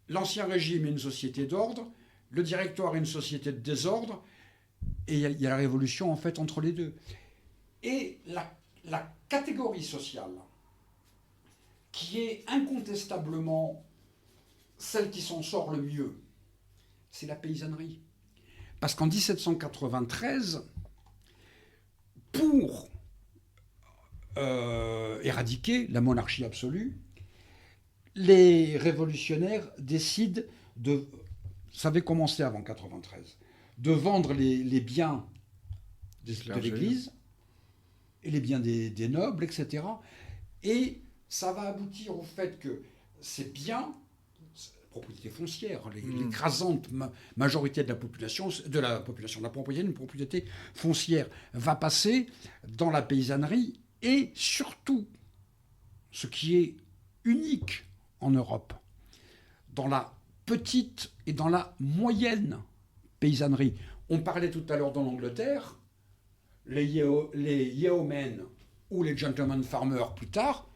L'Ancien Régime est une société d'ordre, le directoire est une société de désordre, et il y a la révolution en fait entre les deux. Et la catégorie sociale, qui est incontestablement celle qui s'en sort le mieux, c'est la paysannerie. Parce qu'en 1793, pour éradiquer la monarchie absolue, les révolutionnaires décident de, ça avait commencé avant 93, de vendre les biens de l'Église et les biens des nobles, etc. Et ça va aboutir au fait que ces biens, propriété foncière, l'écrasante majorité de la population, de la propriété, une propriété foncière, va passer dans la paysannerie et surtout, ce qui est unique en Europe, dans la petite et dans la moyenne paysannerie. On parlait tout à l'heure dans l'Angleterre, les yeomen ou les gentlemen farmers plus tard,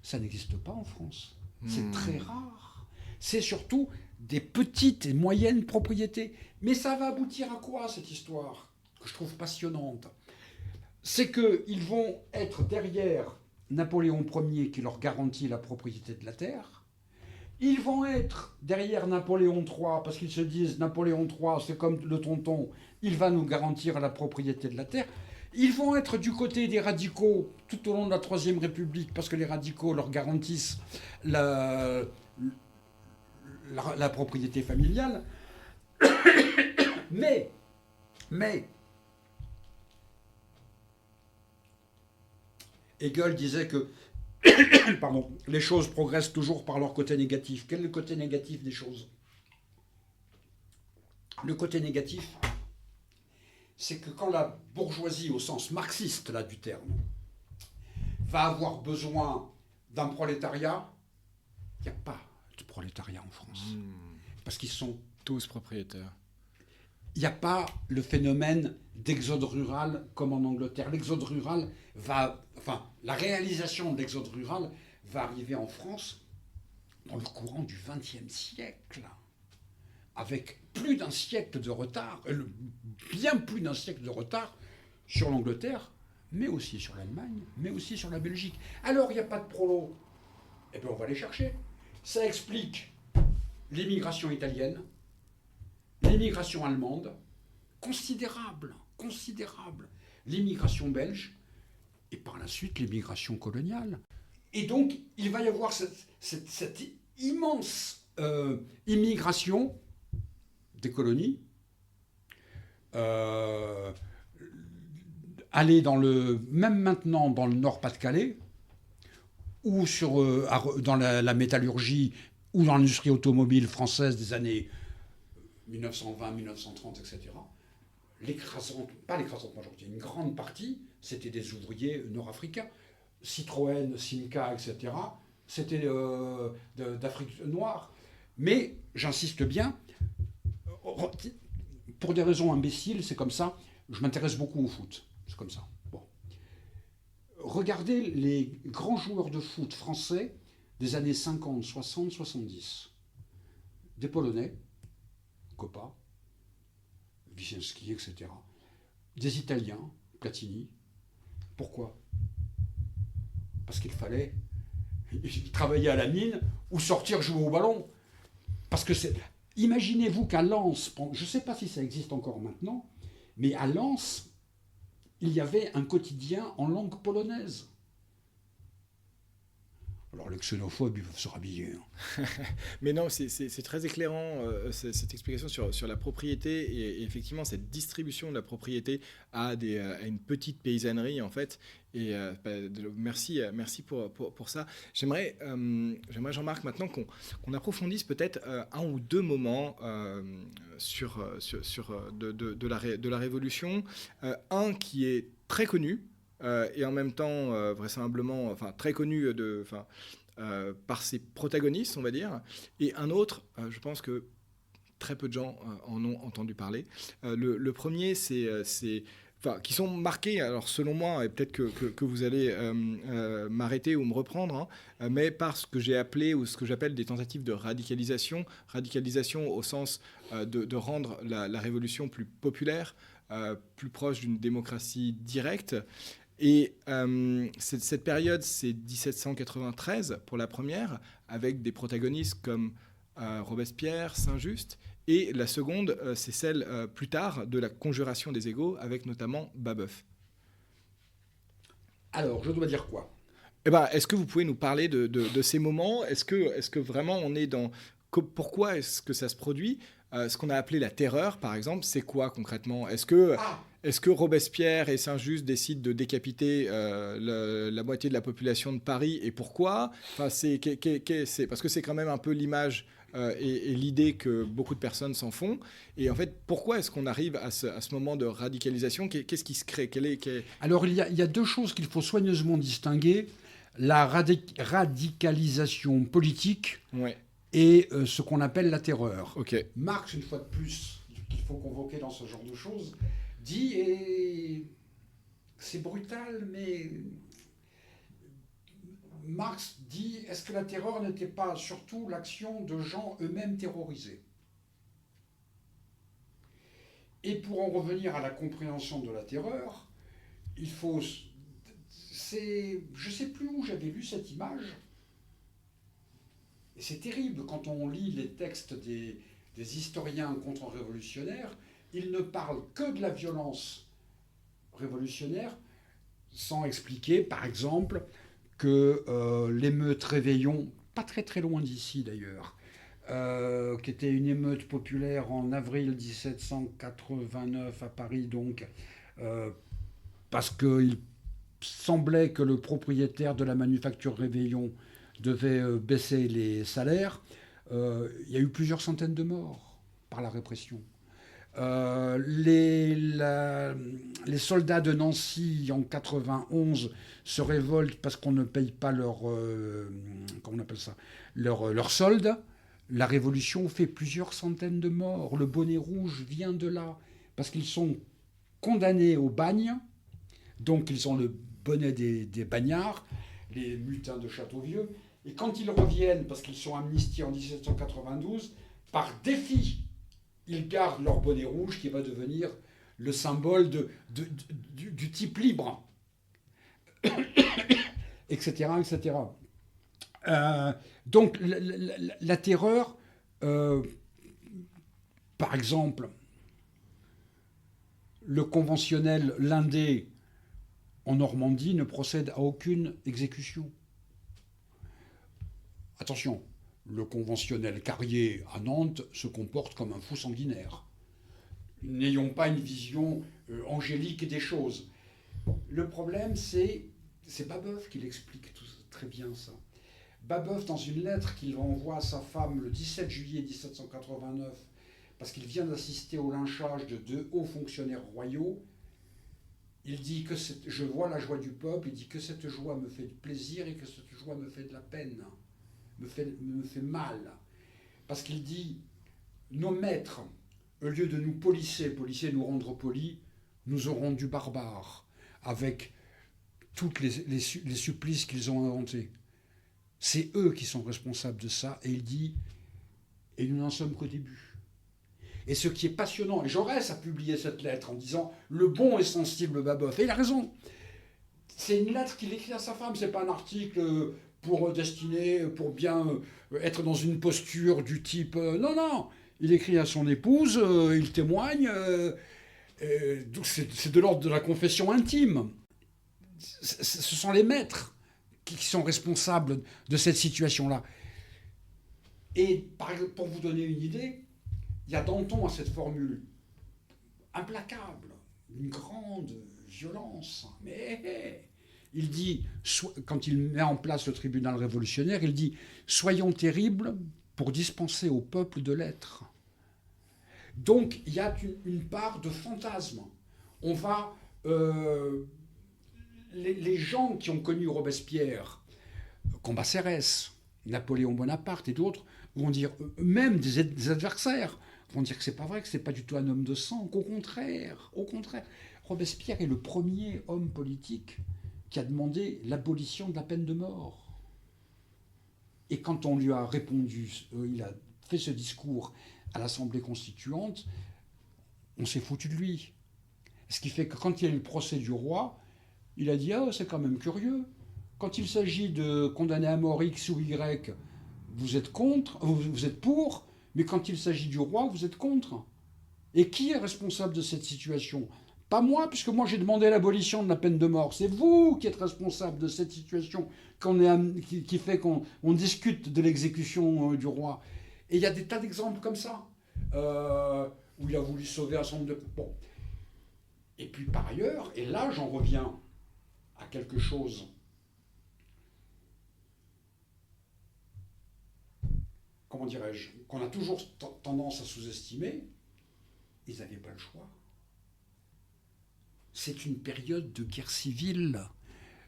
ça n'existe pas en France. C'est très rare. C'est surtout des petites et moyennes propriétés. Mais ça va aboutir à quoi, cette histoire, que je trouve passionnante? C'est qu'ils vont être derrière Napoléon Ier qui leur garantit la propriété de la terre. Ils vont être derrière Napoléon III parce qu'ils se disent Napoléon III, c'est comme le tonton, il va nous garantir la propriété de la terre. Ils vont être du côté des radicaux tout au long de la Troisième République parce que les radicaux leur garantissent la propriété familiale. Mais, Hegel disait que pardon, les choses progressent toujours par leur côté négatif. Quel est le côté négatif des choses? Le côté négatif, c'est que quand la bourgeoisie, au sens marxiste là, du terme, va avoir besoin d'un prolétariat, il n'y a pas de prolétariat en France. Parce qu'ils sont tous propriétaires. Il n'y a pas le phénomène d'exode rural comme en Angleterre. L'exode rural la réalisation de l'exode rural va arriver en France dans le courant du XXe siècle, avec plus d'un siècle de retard, bien plus d'un siècle de retard sur l'Angleterre, mais aussi sur l'Allemagne, mais aussi sur la Belgique. Alors il n'y a pas de prolo, eh bien on va les chercher. Ça explique l'immigration italienne, l'immigration allemande, considérable, l'immigration belge, et par la suite l'immigration coloniale. Et donc, il va y avoir cette immense immigration des colonies, aller même maintenant dans le Nord-Pas-de-Calais, ou dans la métallurgie, ou dans l'industrie automobile française des années 1920, 1930, etc. Pas l'écrasante majorité, une grande partie, c'était des ouvriers nord-africains. Citroën, Simca, etc. C'était d'Afrique noire. Mais, j'insiste bien, pour des raisons imbéciles, c'est comme ça, je m'intéresse beaucoup au foot. C'est comme ça. Bon. Regardez les grands joueurs de foot français des années 50, 60, 70. Des Polonais, Copa, Wyszynski, etc. Des Italiens, Platini, Pourquoi? Parce qu'il fallait travailler à la mine ou sortir jouer au ballon. Parce que c'est... Imaginez-vous qu'à Lens, je ne sais pas si ça existe encore maintenant, mais à Lens, il y avait un quotidien en langue polonaise. Alors les xénophobes, ils peuvent se rhabiller. Mais non, c'est très éclairant cette explication sur la propriété et effectivement cette distribution de la propriété à une petite paysannerie en fait. Et merci pour ça. J'aimerais Jean-Marc maintenant qu'on approfondisse peut-être un ou deux moments de la Révolution. Un qui est très connu. Et en même temps, vraisemblablement, très connu par ses protagonistes, on va dire. Et un autre, je pense que très peu de gens en ont entendu parler. Le premier, qui sont marqués, alors selon moi, et peut-être que vous allez m'arrêter ou me reprendre, mais par ce que j'ai appelé ou ce que j'appelle des tentatives de radicalisation au sens de rendre la révolution plus populaire, plus proche d'une démocratie directe. Et cette période, c'est 1793 pour la première, avec des protagonistes comme Robespierre, Saint-Just. Et la seconde, c'est celle plus tard de la Conjuration des égaux, avec notamment Babeuf. Alors, je dois dire quoi? Est-ce que vous pouvez nous parler de ces moments? Est-ce que vraiment on est dans... Pourquoi est-ce que ça se produit? Ce qu'on a appelé la terreur, par exemple, c'est quoi concrètement? Est-ce que Robespierre et Saint-Just décident de décapiter la moitié de la population de Paris? Et pourquoi? Parce que c'est quand même un peu l'image et l'idée que beaucoup de personnes s'en font. Et en fait, pourquoi est-ce qu'on arrive à ce moment de radicalisation? Qu'est-ce qui se crée? Alors, il y a deux choses qu'il faut soigneusement distinguer. La radicalisation politique... Ouais. Et ce qu'on appelle la terreur. Okay. Marx, une fois de plus, qu'il faut convoquer dans ce genre de choses, dit, et c'est brutal, mais Marx dit, est-ce que la terreur n'était pas surtout l'action de gens eux-mêmes terrorisés? Et pour en revenir à la compréhension de la terreur, il faut... Je ne sais plus où j'avais lu cette image. Et c'est terrible quand on lit les textes des historiens contre-révolutionnaires, ils ne parlent que de la violence révolutionnaire sans expliquer, par exemple, que l'émeute Réveillon, pas très très loin d'ici d'ailleurs, qui était une émeute populaire en avril 1789 à Paris, donc, parce qu'il semblait que le propriétaire de la manufacture Réveillon devait baisser les salaires, il y a eu plusieurs centaines de morts par la répression. Les soldats de Nancy en 91 se révoltent parce qu'on ne paye pas leur solde. La révolution fait plusieurs centaines de morts. Le bonnet rouge vient de là parce qu'ils sont condamnés au bagne, donc ils ont le bonnet des bagnards, les mutins de Châteauvieux. Et quand ils reviennent, parce qu'ils sont amnistiés en 1792, par défi, ils gardent leur bonnet rouge qui va devenir le symbole du type libre, etc. etc. Donc la terreur, par exemple, le conventionnel Lindé en Normandie ne procède à aucune exécution. Attention, le conventionnel Carrier à Nantes se comporte comme un fou sanguinaire. N'ayons pas une vision angélique des choses. Le problème, c'est Babeuf qui l'explique très bien ça. Babeuf, dans une lettre qu'il envoie à sa femme le 17 juillet 1789, parce qu'il vient d'assister au lynchage de 2 hauts fonctionnaires royaux, il dit que je vois la joie du peuple, il dit que cette joie me fait plaisir et que cette joie me fait de la peine. Me fait mal. Parce qu'il dit, nos maîtres, au lieu de nous policer, nous rendre polis, nous ont rendus barbares, avec tous les supplices qu'ils ont inventés. C'est eux qui sont responsables de ça, et il dit, et nous n'en sommes qu'au début. Et ce qui est passionnant, et Jaurès a publié cette lettre en disant, le bon et sensible Babeuf, et il a raison, c'est une lettre qu'il écrit à sa femme, c'est pas un article pour destiné, pour bien être dans une posture du type... non, non, il écrit à son épouse, il témoigne, donc c'est de l'ordre de la confession intime. Ce sont les maîtres qui sont responsables de cette situation-là. Et pour vous donner une idée, il y a Danton à cette formule implacable, une grande violence. Mais il dit, quand il met en place le tribunal révolutionnaire, il dit « Soyons terribles pour dispenser au peuple de l'être ». Donc il y a une part de fantasme. On va... les gens qui ont connu Robespierre, Cambacérès, Napoléon Bonaparte et d'autres, vont dire, même des adversaires, vont dire que c'est pas vrai, que c'est pas du tout un homme de sang, qu'au contraire, Robespierre est le premier homme politique qui a demandé l'abolition de la peine de mort. Et quand on lui a répondu, il a fait ce discours à l'Assemblée constituante, on s'est foutu de lui. Ce qui fait que quand il y a eu le procès du roi, il a dit « Ah, c'est quand même curieux. Quand il s'agit de condamner à mort X ou Y, vous êtes contre, vous êtes pour, mais quand il s'agit du roi, vous êtes contre. Et qui est responsable de cette situation ? Pas moi, puisque moi j'ai demandé l'abolition de la peine de mort. C'est vous qui êtes responsable de cette situation qui fait qu'on discute de l'exécution du roi. » Et il y a des tas d'exemples comme ça, où il a voulu sauver un certain nombre de... Bon. Et puis par ailleurs, et là j'en reviens à quelque chose comment dirais-je, qu'on a toujours tendance à sous-estimer, ils n'avaient pas le choix. C'est une période de guerre civile.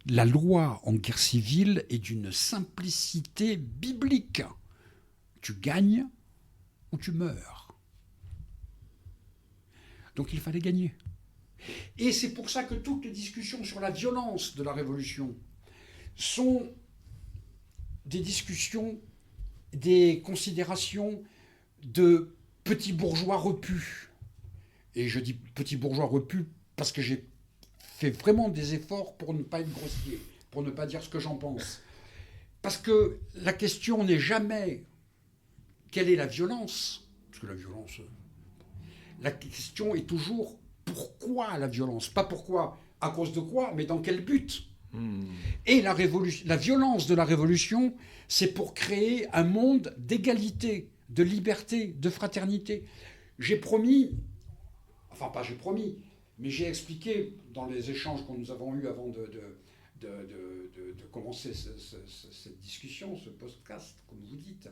La loi en guerre civile est d'une simplicité biblique. Tu gagnes ou tu meurs. Donc il fallait gagner. Et c'est pour ça que toutes les discussions sur la violence de la Révolution sont des discussions, des considérations de petits bourgeois repus. Et je dis petits bourgeois repus parce que j'ai fait vraiment des efforts pour ne pas être grossier, pour ne pas dire ce que j'en pense. Parce que la question n'est jamais quelle est la violence, parce que la violence... La question est toujours pourquoi la violence, pas pourquoi, à cause de quoi, mais dans quel but. Et la violence de la Révolution, c'est pour créer un monde d'égalité, de liberté, de fraternité. J'ai promis, enfin pas j'ai promis, mais j'ai expliqué dans les échanges que nous avons eus avant de commencer cette discussion, ce podcast, comme vous dites,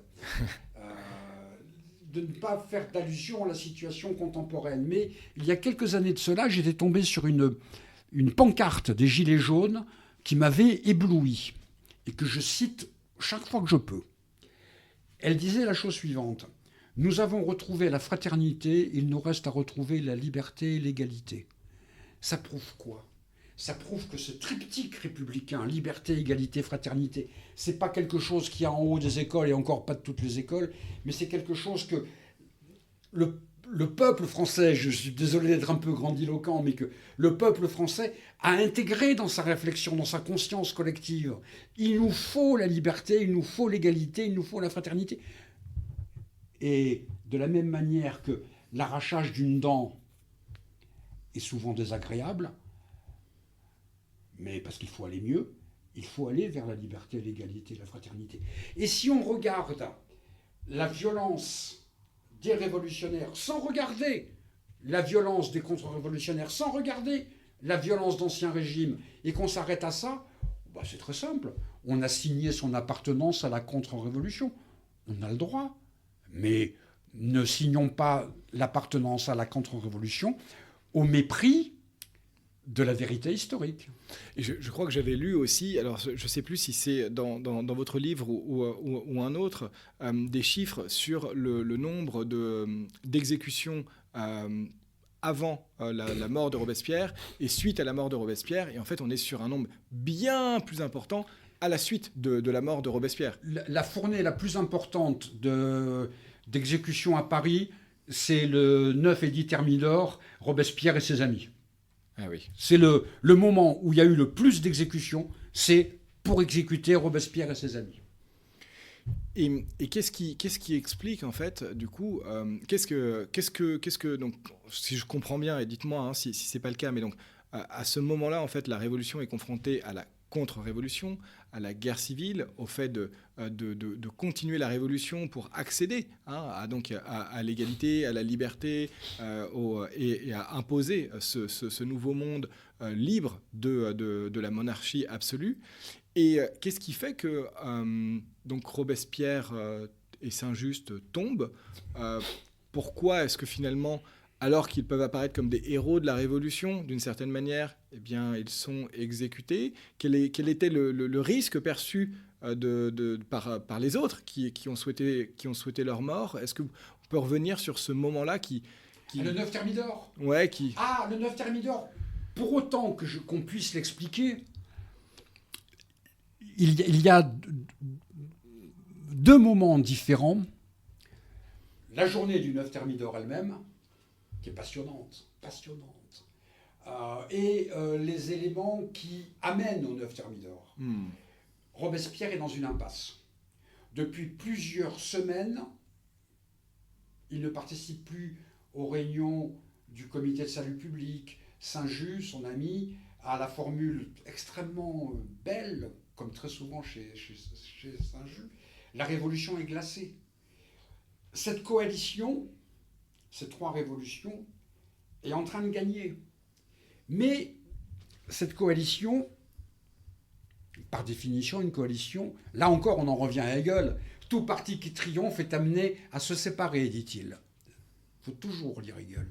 de ne pas faire d'allusion à la situation contemporaine. Mais il y a quelques années de cela, j'étais tombé sur une pancarte des Gilets jaunes qui m'avait ébloui et que je cite chaque fois que je peux. Elle disait la chose suivante. « Nous avons retrouvé la fraternité, il nous reste à retrouver la liberté et l'égalité. » Ça prouve quoi ? Ça prouve que ce triptyque républicain, liberté, égalité, fraternité, c'est pas quelque chose qui est en haut des écoles et encore pas de toutes les écoles, mais c'est quelque chose que le peuple français, je suis désolé d'être un peu grandiloquent, mais que le peuple français a intégré dans sa réflexion, dans sa conscience collective. Il nous faut la liberté, il nous faut l'égalité, il nous faut la fraternité. Et de la même manière que l'arrachage d'une dent est souvent désagréable, mais parce qu'il faut aller mieux, il faut aller vers la liberté, l'égalité, la fraternité. Et si on regarde la violence des révolutionnaires, sans regarder la violence des contre-révolutionnaires, sans regarder la violence d'Ancien Régime, et qu'on s'arrête à ça, bah c'est très simple. On a signé son appartenance à la contre-révolution. On a le droit. Mais ne signons pas l'appartenance à la contre-révolution au mépris de la vérité historique. Et je crois que j'avais lu aussi, alors je ne sais plus si c'est dans votre livre ou un autre, des chiffres sur le nombre d'exécutions avant la mort de Robespierre et suite à la mort de Robespierre. Et en fait, on est sur un nombre bien plus important à la suite de la mort de Robespierre. La fournée la plus importante d'exécution à Paris, c'est le 9 édit Thermidor, Robespierre et ses amis. Ah oui. C'est le moment où il y a eu le plus d'exécutions, c'est pour exécuter Robespierre et ses amis. Et qu'est-ce qui explique en fait, du coup, donc, si je comprends bien, et dites-moi hein, si c'est pas le cas, mais donc à ce moment-là, en fait, la révolution est confrontée à la contre-révolution, à la guerre civile, au fait de continuer la révolution pour accéder hein, à l'égalité, à la liberté et à imposer ce nouveau monde libre de la monarchie absolue. Et qu'est-ce qui fait que donc Robespierre et Saint-Just tombent pourquoi est-ce que finalement, alors qu'ils peuvent apparaître comme des héros de la Révolution, d'une certaine manière, eh bien, ils sont exécutés? Quel était le risque perçu par les autres qui ont souhaité leur mort? Est-ce qu'on peut revenir sur ce moment-là qui... Le 9 Thermidor. Ouais, le 9 Thermidor. Pour autant qu'on puisse l'expliquer, il y a deux moments différents. La journée du 9 Thermidor elle-même, qui est passionnante, et les éléments qui amènent au 9 Thermidor. Robespierre est dans une impasse. Depuis plusieurs semaines, il ne participe plus aux réunions du comité de salut public. Saint-Just, son ami, a la formule extrêmement belle, comme très souvent chez Saint-Just, la révolution est glacée. Cette coalition, ces trois révolutions, est en train de gagner. Mais cette coalition, par définition, une coalition, là encore on en revient à Hegel, tout parti qui triomphe est amené à se séparer, dit-il. Il faut toujours lire Hegel.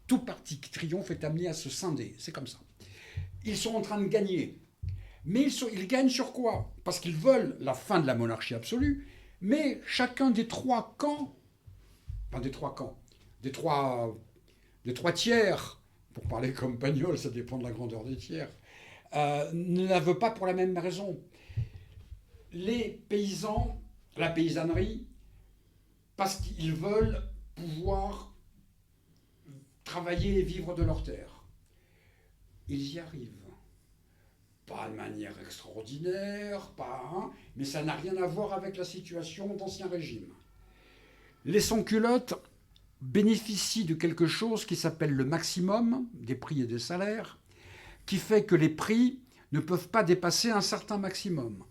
Tout parti qui triomphe est amené à se scinder, c'est comme ça. Ils sont en train de gagner. Mais ils gagnent sur quoi? Parce qu'ils veulent la fin de la monarchie absolue, mais chacun des trois camps, des trois tiers, pour parler comme Pagnol, ça dépend de la grandeur des tiers, ne la veut pas pour la même raison. Les paysans, la paysannerie, parce qu'ils veulent pouvoir travailler et vivre de leur terre. Ils y arrivent. Pas de manière extraordinaire, mais ça n'a rien à voir avec la situation d'Ancien Régime. Les sans-culottes bénéficient de quelque chose qui s'appelle le maximum des prix et des salaires, qui fait que les prix ne peuvent pas dépasser un certain maximum.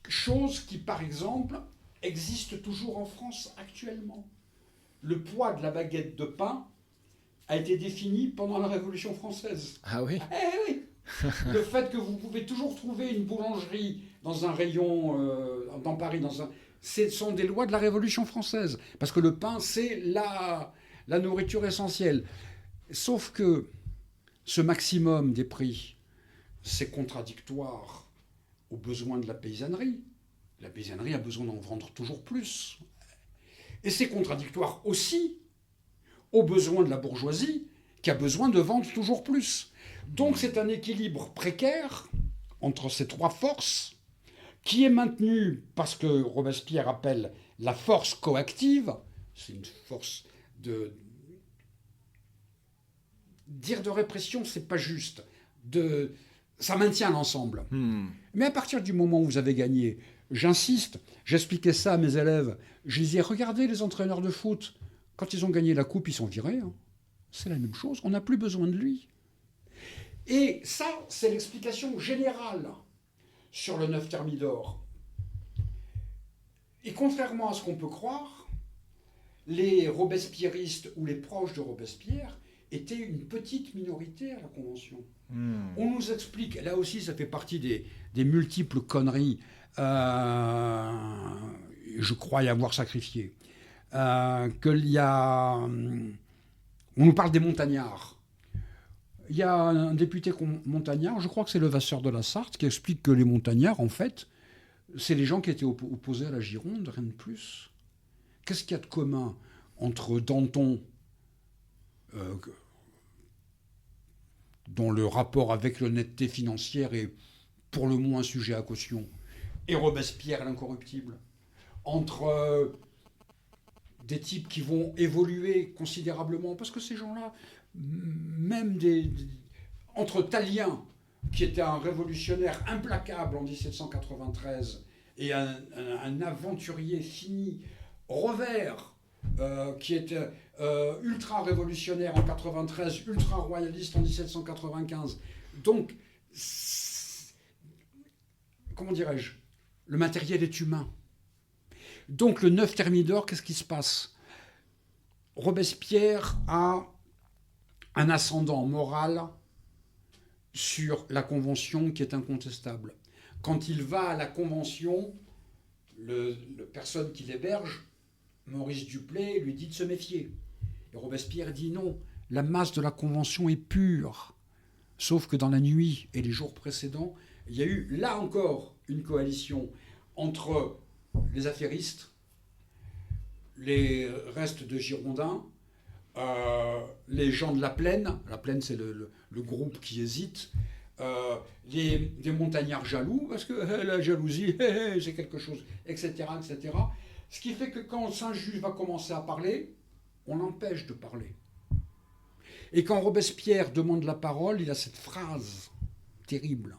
Chose qui, par exemple, existe toujours en France actuellement. Le poids de la baguette de pain a été défini pendant la Révolution française. Ah oui? Eh oui. Le fait que vous pouvez toujours trouver une boulangerie dans un rayon, dans Paris, ce sont des lois de la Révolution française. Parce que le pain, c'est la nourriture essentielle. Sauf que ce maximum des prix, c'est contradictoire aux besoins de la paysannerie. La paysannerie a besoin d'en vendre toujours plus. Et c'est contradictoire aussi aux besoins de la bourgeoisie, qui a besoin de vendre toujours plus. Donc c'est un équilibre précaire entre ces trois forces, qui est maintenu parce que Robespierre appelle la force coactive. C'est une force de... Dire de répression, c'est pas juste. Ça maintient l'ensemble. Mais à partir du moment où vous avez gagné, j'insiste, j'expliquais ça à mes élèves, je disais, regardez les entraîneurs de foot, quand ils ont gagné la coupe, ils sont virés. C'est la même chose, on n'a plus besoin de lui. Et ça, c'est l'explication générale sur le 9 Thermidor. Et contrairement à ce qu'on peut croire, les robespierristes ou les proches de Robespierre étaient une petite minorité à la Convention. On nous explique, là aussi ça fait partie des multiples conneries, je crois y avoir sacrifié, qu'il y a... On nous parle des montagnards. Il y a un député montagnard, je crois que c'est Levasseur de la Sarthe, qui explique que les montagnards, en fait, c'est les gens qui étaient opposés à la Gironde, rien de plus. Qu'est-ce qu'il y a de commun entre Danton, dont le rapport avec l'honnêteté financière est pour le moins sujet à caution, et Robespierre l'incorruptible, entre des types qui vont évoluer considérablement, parce que ces gens-là, même entre Tallien, qui était un révolutionnaire implacable en 1793, et un aventurier fini, Rovère, qui était ultra-révolutionnaire en 93, ultra-royaliste en 1795. Donc, comment dirais-je, le matériel est humain. Donc le 9 Thermidor, qu'est-ce qui se passe? Robespierre a un ascendant moral sur la Convention qui est incontestable. Quand il va à la Convention, le personne qui l'héberge, Maurice Duplay, lui dit de se méfier. Et Robespierre dit non, la masse de la Convention est pure. Sauf que dans la nuit et les jours précédents, il y a eu, là encore, une coalition entre les affairistes, les restes de Girondins, les gens de la Plaine c'est le groupe qui hésite, des montagnards jaloux, parce que la jalousie, c'est quelque chose, etc., etc. Ce qui fait que quand Saint-Just va commencer à parler, on l'empêche de parler. Et quand Robespierre demande la parole, il a cette phrase terrible.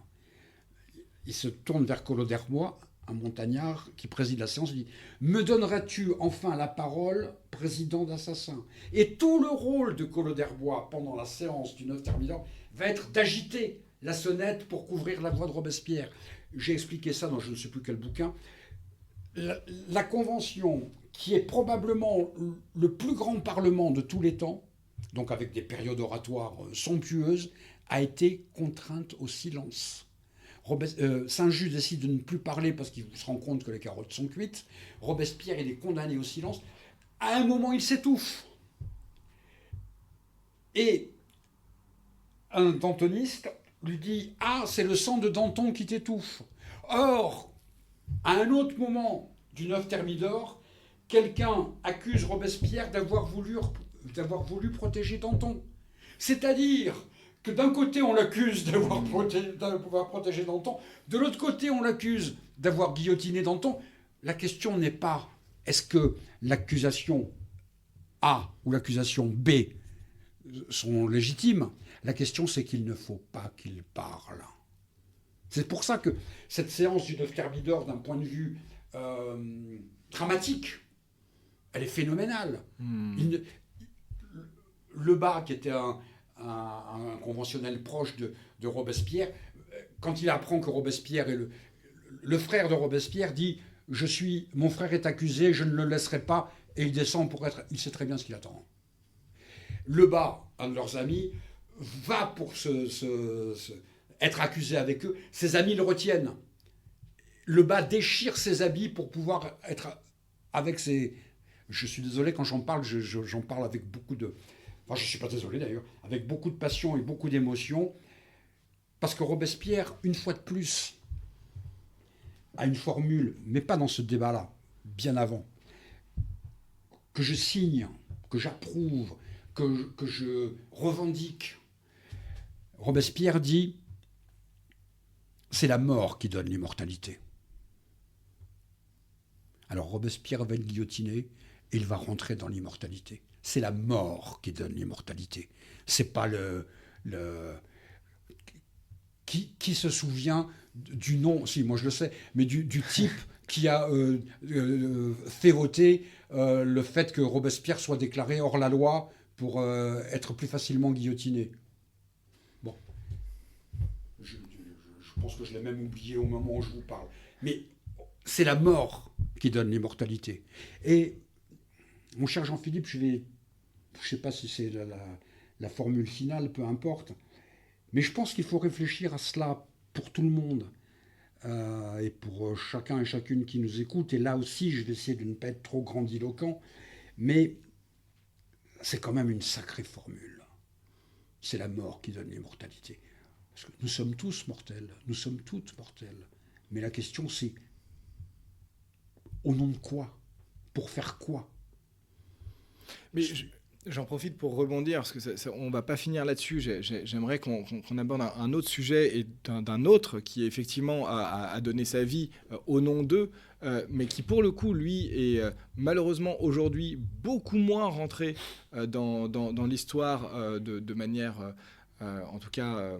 Il se tourne vers Collot d'Herbois, un montagnard qui préside la séance, il dit « Me donneras-tu enfin la parole, président d'assassin ?» Et tout le rôle de Collot d'Herbois pendant la séance du 9 Thermidor va être d'agiter la sonnette pour couvrir la voix de Robespierre. J'ai expliqué ça dans je ne sais plus quel bouquin. La Convention, qui est probablement le plus grand parlement de tous les temps, donc avec des périodes oratoires somptueuses, a été contrainte au silence. Saint-Just décide de ne plus parler parce qu'il se rend compte que les carottes sont cuites. Robespierre, il est condamné au silence. À un moment, il s'étouffe. Et un dantoniste lui dit « Ah, c'est le sang de Danton qui t'étouffe ». Or, à un autre moment du 9 Thermidor, quelqu'un accuse Robespierre d'avoir voulu protéger Danton. C'est-à-dire que d'un côté, on l'accuse d'avoir protégé Danton, de l'autre côté, on l'accuse d'avoir guillotiné Danton. La question n'est pas est-ce que l'accusation A ou l'accusation B sont légitimes. La question, c'est qu'il ne faut pas qu'il parle. C'est pour ça que cette séance du 9 Thermidor, d'un point de vue dramatique, elle est phénoménale. Lebas, qui était un conventionnel proche de Robespierre, quand il apprend que Robespierre est le frère de Robespierre, dit « Mon frère est accusé, je ne le laisserai pas », et il descend pour être... Il sait très bien ce qu'il attend. Lebas, un de leurs amis, va pour être accusé avec eux. Ses amis le retiennent. Lebas déchire ses habits pour pouvoir être avec ses... Je suis désolé, quand j'en parle, j'en parle avec beaucoup de... Enfin, je ne suis pas désolé d'ailleurs, avec beaucoup de passion et beaucoup d'émotion, parce que Robespierre, une fois de plus, a une formule, mais pas dans ce débat-là, bien avant, que je signe, que j'approuve, que je revendique. Robespierre dit « C'est la mort qui donne l'immortalité ». Alors Robespierre va être guillotiné et il va rentrer dans l'immortalité. C'est la mort qui donne l'immortalité. C'est pas qui se souvient du nom, si moi je le sais, mais du type qui a fait voter le fait que Robespierre soit déclaré hors la loi pour être plus facilement guillotiné. Bon, je pense que je l'ai même oublié au moment où je vous parle. Mais c'est la mort qui donne l'immortalité. Et mon cher Jean-Philippe, je ne sais pas si c'est la formule finale, peu importe, mais je pense qu'il faut réfléchir à cela pour tout le monde et pour chacun et chacune qui nous écoute. Et là aussi, je vais essayer de ne pas être trop grandiloquent, mais c'est quand même une sacrée formule. C'est la mort qui donne l'immortalité. Parce que nous sommes tous mortels, nous sommes toutes mortelles. Mais la question, c'est au nom de quoi? Pour faire quoi? Mais j'en profite pour rebondir, parce que on ne va pas finir là-dessus. J'aimerais qu'on aborde un autre sujet, et d'un autre qui effectivement a donné sa vie au nom d'eux, mais qui pour le coup, lui, est malheureusement aujourd'hui beaucoup moins rentré dans l'histoire de manière en tout cas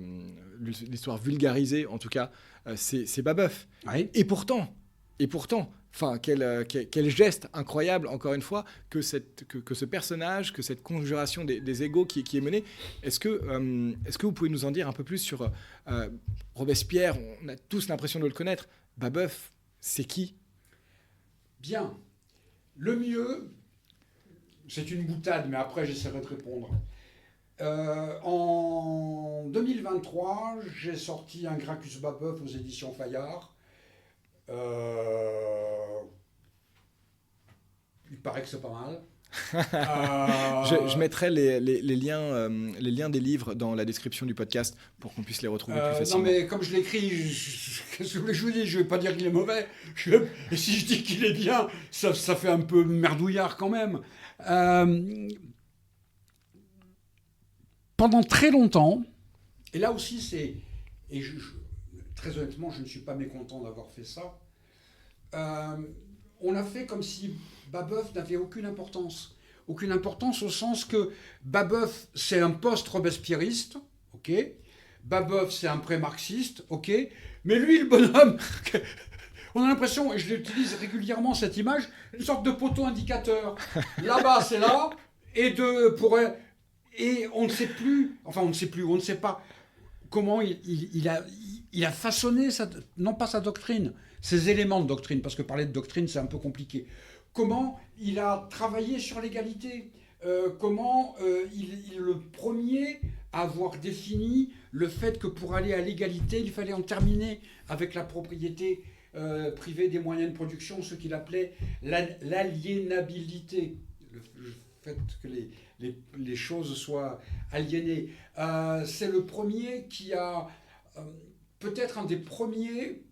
l'histoire vulgarisée, en tout cas, c'est Babeuf. Oui. Et pourtant, enfin, quel geste incroyable, encore une fois, que ce personnage, que cette conjuration des égos qui est menée. Est-ce que vous pouvez nous en dire un peu plus sur Robespierre? On a tous l'impression de le connaître. Babeuf, c'est qui? Bien. Le mieux, c'est une boutade, mais après j'essaierai de répondre. En 2023, j'ai sorti un Gracchus Babeuf aux éditions Fayard. Il paraît que c'est pas mal. Je mettrai les liens des livres dans la description du podcast pour qu'on puisse les retrouver plus facilement. Non, mais comme je l'écris, qu'est-ce que je vous dis? Je ne vais pas dire qu'il est mauvais. Et si je dis qu'il est bien, ça fait un peu merdouillard quand même. Pendant très longtemps, et là aussi c'est... Et très honnêtement, je ne suis pas mécontent d'avoir fait ça. On a fait comme si Babeuf n'avait aucune importance. Aucune importance au sens que Babeuf, c'est un post-robespierriste, ok. Babeuf, c'est un pré-marxiste, ok. Mais lui, le bonhomme, on a l'impression, et je l'utilise régulièrement cette image, une sorte de poteau indicateur. Là-bas, c'est là, et on ne sait plus, enfin on ne sait pas comment il a façonné, non pas sa doctrine, ses éléments de doctrine, parce que parler de doctrine, c'est un peu compliqué. Comment il a travaillé sur l'égalité, comment il est le premier à avoir défini le fait que pour aller à l'égalité, il fallait en terminer avec la propriété privée des moyens de production, ce qu'il appelait l'aliénabilité, le fait que les choses soient aliénées. C'est le premier qui a, peut-être un des premiers,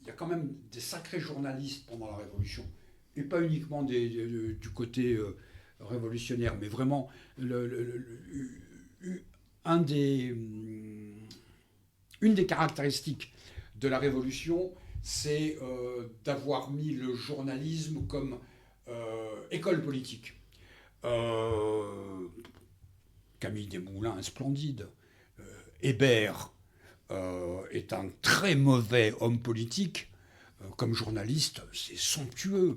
il y a quand même des sacrés journalistes pendant la Révolution, et pas uniquement du côté révolutionnaire, mais vraiment une des caractéristiques de la Révolution, c'est d'avoir mis le journalisme comme école politique. Camille Desmoulins, un splendide. Hébert est un très mauvais homme politique. Comme journaliste, c'est somptueux.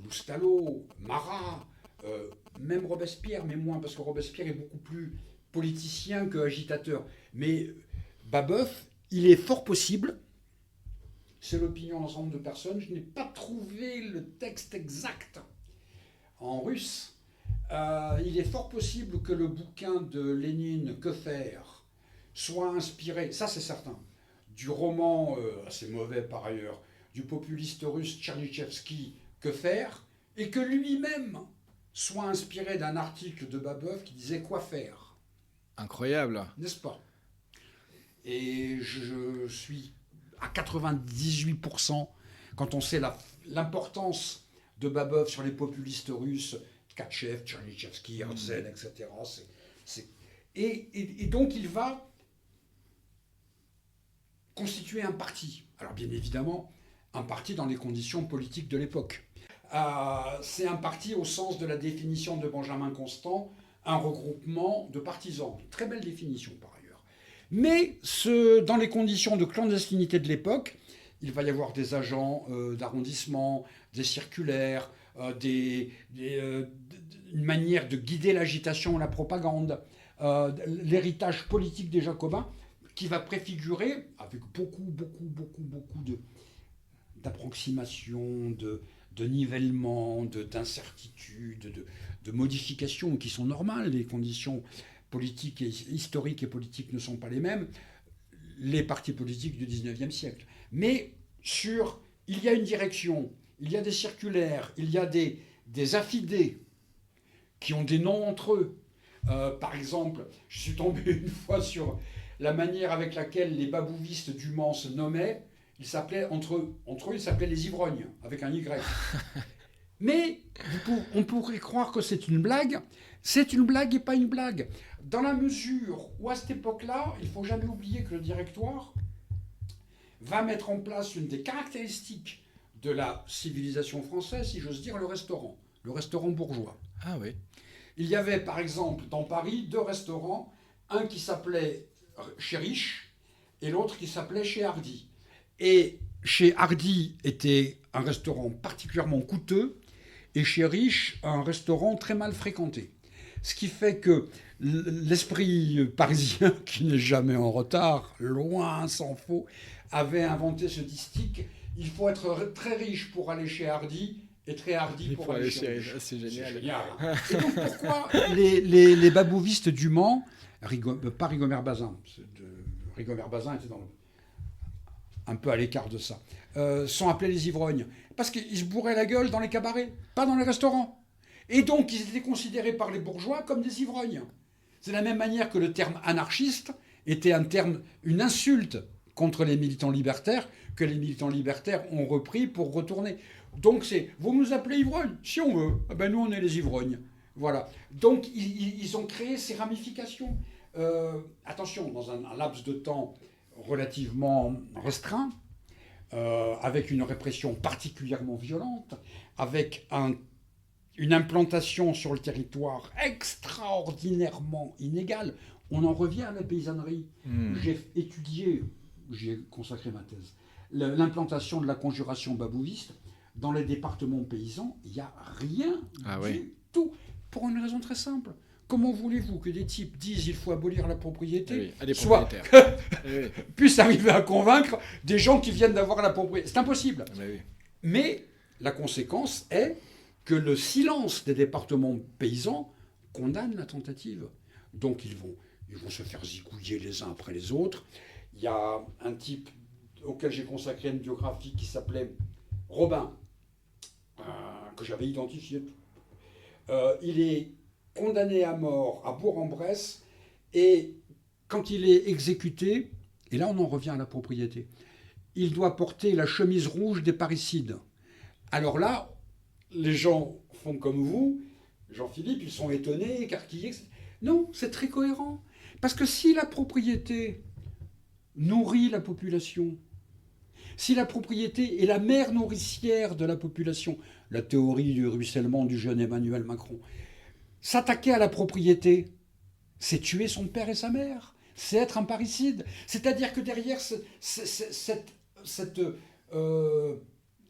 Loustalot, Marat, même Robespierre, mais moins, parce que Robespierre est beaucoup plus politicien que agitateur. Mais Babeuf, il est fort possible, c'est l'opinion d'ensemble de personnes, je n'ai pas trouvé le texte exact en russe. Il est fort possible que le bouquin de Lénine, Que faire, soit inspiré, ça c'est certain, du roman, assez mauvais par ailleurs, du populiste russe Tchernychevski, Que faire, et que lui-même soit inspiré d'un article de Babeuf qui disait Quoi faire. Incroyable. N'est-ce pas? Et je suis à 98%, quand on sait l'importance de Babeuf sur les populistes russes, Tkatchev, Tchernychevski, Herzen, etc. Et donc il va constituer un parti. Alors bien évidemment, un parti dans les conditions politiques de l'époque. C'est un parti au sens de la définition de Benjamin Constant, un regroupement de partisans. Très belle définition par ailleurs. Mais dans les conditions de clandestinité de l'époque, il va y avoir des agents d'arrondissement, des circulaires, une manière de guider l'agitation et la propagande, l'héritage politique des Jacobins, qui va préfigurer, avec beaucoup d'approximations, de nivellement, d'incertitudes, de modifications qui sont normales. Les conditions politiques, historiques et politiques ne sont pas les mêmes. Les partis politiques du 19e siècle. Mais il y a une direction, il y a des circulaires, il y a des affidés qui ont des noms entre eux. Par exemple, je suis tombé une fois sur la manière avec laquelle les babouvistes du Mans se nommaient. Ils s'appelaient, entre eux, ils s'appelaient les ivrognes, avec un Y. Mais on pourrait croire que c'est une blague. C'est une blague et pas une blague. Dans la mesure où, à cette époque-là, il ne faut jamais oublier que le directoire va mettre en place une des caractéristiques de la civilisation française, si j'ose dire, le restaurant bourgeois. Ah oui. Il y avait, par exemple, dans Paris, 2 restaurants, un qui s'appelait chez Riche et l'autre qui s'appelait chez Hardy. Et chez Hardy était un restaurant particulièrement coûteux et chez Riche un restaurant très mal fréquenté. Ce qui fait que l'esprit parisien, qui n'est jamais en retard, loin s'en faut, avait inventé ce distique. Il faut être très riche pour aller chez Hardy et très hardy pour aller chez Riche. C'est génial. C'est génial. Et donc pourquoi les babouvistes du Mans, pas Rigomère Bazin, Rigomère Bazin était un peu à l'écart de ça, sont appelés les ivrognes? Parce qu'ils se bourraient la gueule dans les cabarets, pas dans les restaurants. Et donc ils étaient considérés par les bourgeois comme des ivrognes. C'est de la même manière que le terme anarchiste était une insulte contre les militants libertaires, que les militants libertaires ont repris pour retourner. Donc vous nous appelez ivrognes? Si on veut. Ah ben nous on est les ivrognes. Voilà. Donc ils ont créé ces ramifications. Attention, dans un laps de temps relativement restreint, avec une répression particulièrement violente, avec une implantation sur le territoire extraordinairement inégale. On en revient à la paysannerie. J'ai consacré ma thèse, l'implantation de la conjuration babouviste dans les départements paysans. Il n'y a rien du tout, pour une raison très simple. Comment voulez-vous que des types disent qu'il faut abolir la propriété, soit puissent arriver à convaincre des gens qui viennent d'avoir la propriété? C'est impossible. Mais la conséquence est que le silence des départements paysans condamne la tentative. Donc ils vont se faire zigouiller les uns après les autres. Il y a un type auquel j'ai consacré une biographie qui s'appelait Robin, que j'avais identifié. Il est condamné à mort à Bourg-en-Bresse, et quand il est exécuté, et là on en revient à la propriété, il doit porter la chemise rouge des parricides. Alors là, les gens font comme vous, Jean-Philippe, ils sont étonnés, écarquillés. Non, c'est très cohérent. Parce que si la propriété nourrit la population, si la propriété est la mère nourricière de la population, la théorie du ruissellement du jeune Emmanuel Macron, s'attaquer à la propriété, c'est tuer son père et sa mère, c'est être un parricide. C'est-à-dire que derrière cette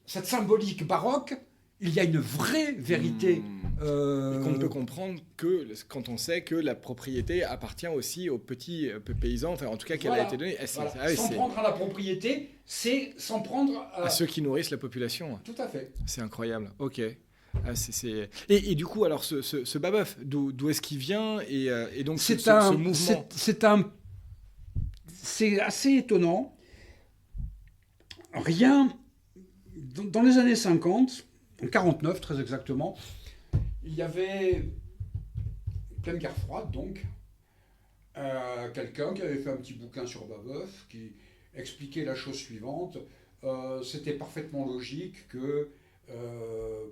symbolique baroque, il y a une vraie vérité. Qu'on peut comprendre que quand on sait que la propriété appartient aussi aux petits paysans, enfin en tout cas qu'elle a été donnée. S'en prendre à la propriété, c'est s'en prendre à ceux qui nourrissent la population. Tout à fait. C'est incroyable. Ok. Et du coup, alors ce Babeuf, d'où est-ce qu'il vient, et donc ce mouvement c'est assez étonnant. Dans les années 50, en 49 très exactement, il y avait, pleine guerre froide donc, quelqu'un qui avait fait un petit bouquin sur Babeuf qui expliquait la chose suivante. C'était parfaitement logique que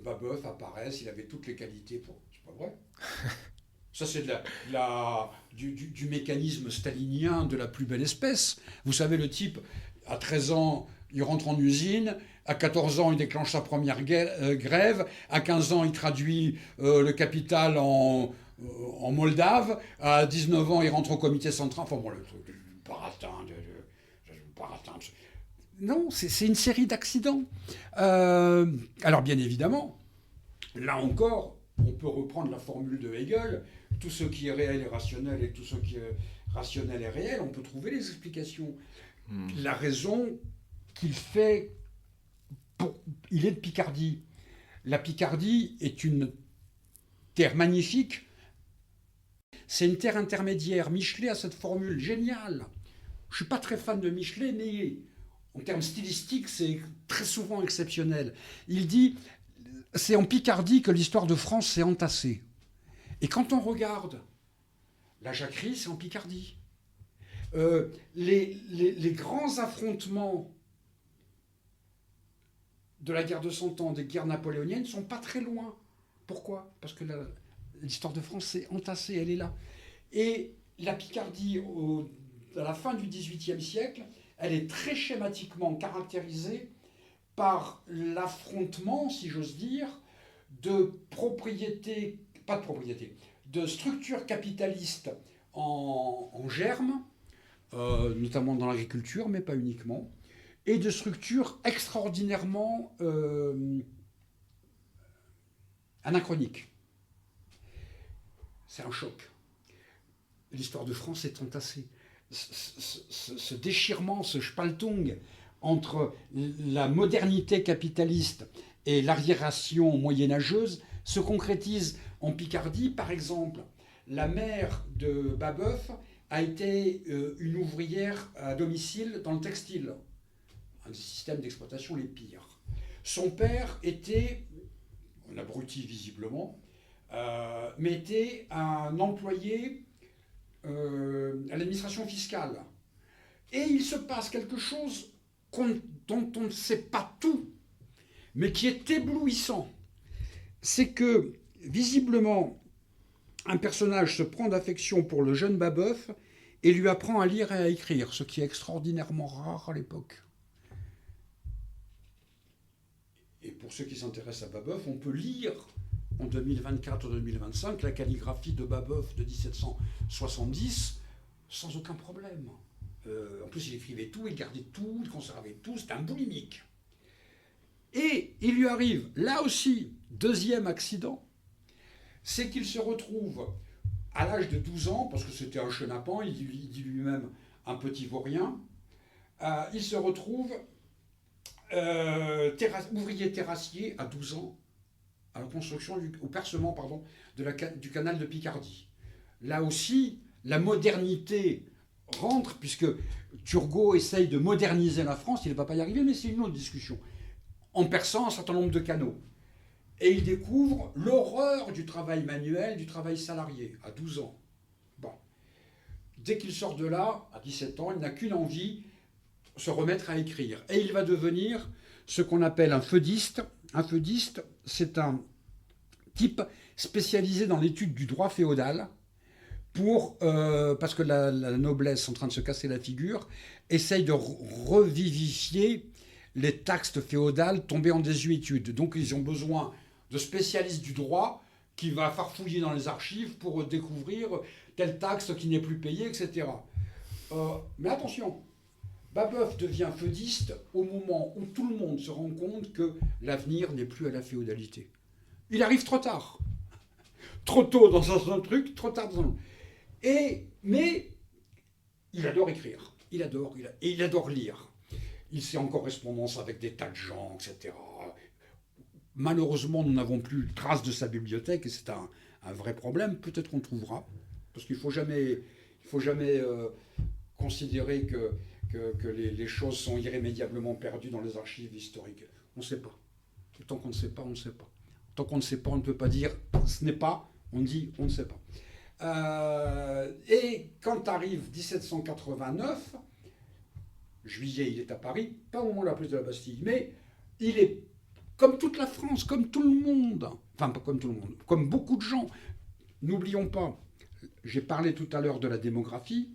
Babeuf apparaisse, il avait toutes les qualités pour... C'est pas vrai. Ça, c'est du mécanisme stalinien de la plus belle espèce. Vous savez, le type, à 13 ans, il rentre en usine. À 14 ans, il déclenche sa première grève. À 15 ans, il traduit le Capital en Moldave. À 19 ans, il rentre au comité central. Enfin bon, le truc du baratin. Non, c'est une série d'accidents. Alors bien évidemment, là encore, on peut reprendre la formule de Hegel. Tout ce qui est réel est rationnel et tout ce qui est rationnel est réel. On peut trouver les explications. La raison qu'il fait... Il est de Picardie. La Picardie est une terre magnifique. C'est une terre intermédiaire. Michelet a cette formule géniale. Je ne suis pas très fan de Michelet, mais en termes stylistiques, c'est très souvent exceptionnel. Il dit, c'est en Picardie que l'histoire de France s'est entassée. Et quand on regarde la jacquerie, c'est en Picardie. Les grands affrontements de la guerre de 100 ans, des guerres napoléoniennes, ne sont pas très loin. Pourquoi ? Parce que l'histoire de France s'est entassée, elle est là. Et la Picardie, à la fin du XVIIIe siècle, elle est très schématiquement caractérisée par l'affrontement, si j'ose dire, de structures capitalistes en germe, notamment dans l'agriculture, mais pas uniquement, et de structures extraordinairement anachroniques. C'est un choc. L'histoire de France est entassée. Ce déchirement, ce spaltung entre la modernité capitaliste et l'arriération moyenâgeuse se concrétise en Picardie. Par exemple, la mère de Babeuf a été une ouvrière à domicile dans le textile, un des systèmes d'exploitation les pires. Son père était, un abruti visiblement, mais était un employé à l'administration fiscale. Et il se passe quelque chose dont on ne sait pas tout, mais qui est éblouissant. C'est que, visiblement, un personnage se prend d'affection pour le jeune Babeuf et lui apprend à lire et à écrire, ce qui est extraordinairement rare à l'époque. Et pour ceux qui s'intéressent à Babeuf, on peut lire en 2024-2025 la calligraphie de Babeuf de 1770 sans aucun problème. En plus, il écrivait tout, il gardait tout, il conservait tout, c'était un boulimique. Et il lui arrive, là aussi, deuxième accident, c'est qu'il se retrouve à l'âge de 12 ans, parce que c'était un chenapan, il dit lui-même un petit vaurien, il se retrouve ouvrier terrassier à 12 ans, à la construction, au percement du canal de Picardie. Là aussi, la modernité rentre, puisque Turgot essaye de moderniser la France, il ne va pas y arriver, mais c'est une autre discussion, en perçant un certain nombre de canaux. Et il découvre l'horreur du travail manuel, du travail salarié, à 12 ans. Bon. Dès qu'il sort de là, à 17 ans, il n'a qu'une envie, se remettre à écrire. Et il va devenir ce qu'on appelle un feudiste. Un feudiste, c'est un type spécialisé dans l'étude du droit féodal, parce que la noblesse, en train de se casser la figure, essaye de revivifier les taxes féodales tombées en désuétude. Donc ils ont besoin de spécialistes du droit qui va farfouiller dans les archives pour découvrir telle taxe qui n'est plus payée, etc. Mais attention, Babeuf devient feudiste au moment où tout le monde se rend compte que l'avenir n'est plus à la féodalité. Il arrive trop tard. Trop tôt dans un truc, trop tard dans un autre. Mais il adore écrire. Il adore lire. Il est en correspondance avec des tas de gens, etc. Malheureusement, nous n'avons plus trace de sa bibliothèque et c'est un vrai problème. Peut-être qu'on trouvera, parce qu'il ne faut jamais considérer que les choses sont irrémédiablement perdues dans les archives historiques. On ne sait pas. Et tant qu'on ne sait pas, on ne sait pas. Tant qu'on ne sait pas, on ne peut pas dire ce n'est pas, on dit on ne sait pas. Et quand arrive 1789, juillet, il est à Paris, pas au moment de la prise de la Bastille, mais il est comme toute la France, comme tout le monde, enfin pas comme tout le monde, comme beaucoup de gens. N'oublions pas, j'ai parlé tout à l'heure de la démographie,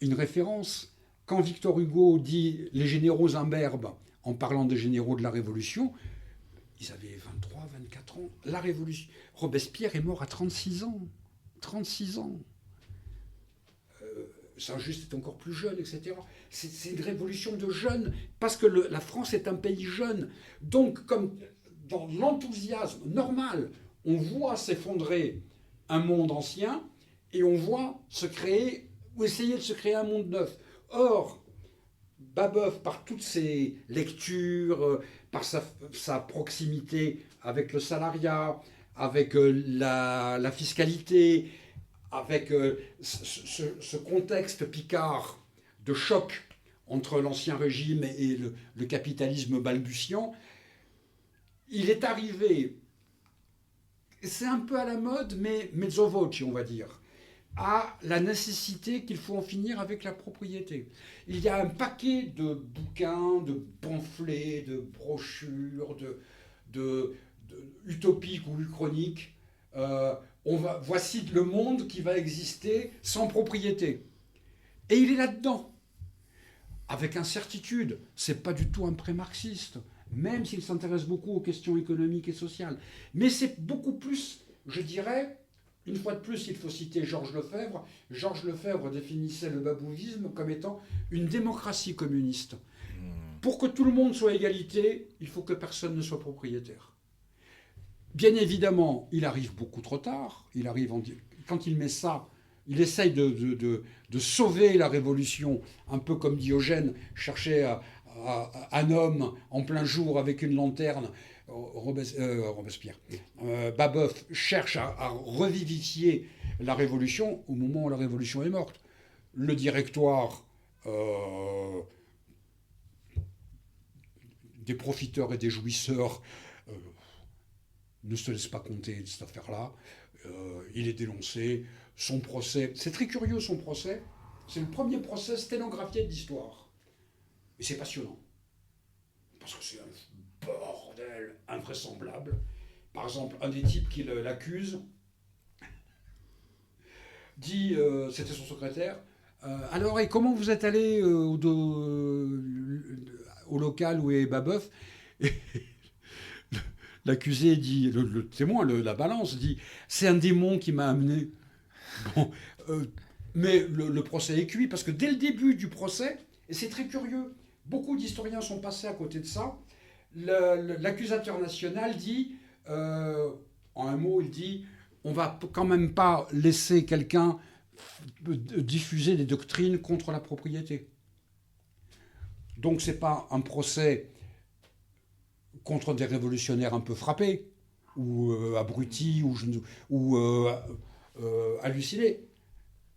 une référence, quand Victor Hugo dit les généraux imberbes, en parlant des généraux de la Révolution, ils avaient 23, 24 ans. La Révolution. Robespierre est mort à 36 ans. 36 ans. Saint-Just est encore plus jeune, etc. C'est une révolution de jeunes, parce que la France est un pays jeune. Donc, comme dans l'enthousiasme normal, on voit s'effondrer un monde ancien, et on voit se créer, ou essayer de se créer un monde neuf. Or, Babeuf, par toutes ses lectures, par sa proximité avec le salariat, avec la fiscalité, avec ce contexte picard de choc entre l'ancien régime et le capitalisme balbutiant, il est arrivé, c'est un peu à la mode, mais mezzo voce, on va dire, à la nécessité qu'il faut en finir avec la propriété. Il y a un paquet de bouquins, de pamphlets, de brochures, de utopiques ou uchroniques. Voici le monde qui va exister sans propriété. Et il est là-dedans. Avec incertitude, c'est pas du tout un pré-marxiste, même s'il s'intéresse beaucoup aux questions économiques et sociales. Mais c'est beaucoup plus, je dirais, Une fois de plus, il faut citer Georges Lefebvre. Georges Lefebvre définissait le babouvisme comme étant une démocratie communiste. Pour que tout le monde soit à égalité, il faut que personne ne soit propriétaire. Bien évidemment, il arrive beaucoup trop tard. Quand il met ça, il essaye de sauver la révolution, un peu comme Diogène cherchait un homme en plein jour avec une lanterne. Robespierre. Babeuf cherche à revivifier la révolution au moment où la révolution est morte. Le directoire des profiteurs et des jouisseurs ne se laisse pas compter de cette affaire-là. Il est dénoncé. Son procès, c'est très curieux son procès. C'est le premier procès sténographié de l'histoire. Et c'est passionnant. Parce que c'est un bordel invraisemblable. Par exemple, un des types qui l'accuse dit, c'était son secrétaire, alors, et comment vous êtes allé au local où est Babeuf? Et l'accusé dit, le témoin, la balance, dit, c'est un démon qui m'a amené. Bon, mais le procès est cuit, parce que dès le début du procès, et c'est très curieux, beaucoup d'historiens sont passés à côté de ça, l'accusateur national dit, en un mot, il dit, on va quand même pas laisser quelqu'un diffuser des doctrines contre la propriété. Donc c'est pas un procès contre des révolutionnaires un peu frappés, ou abrutis, ou hallucinés.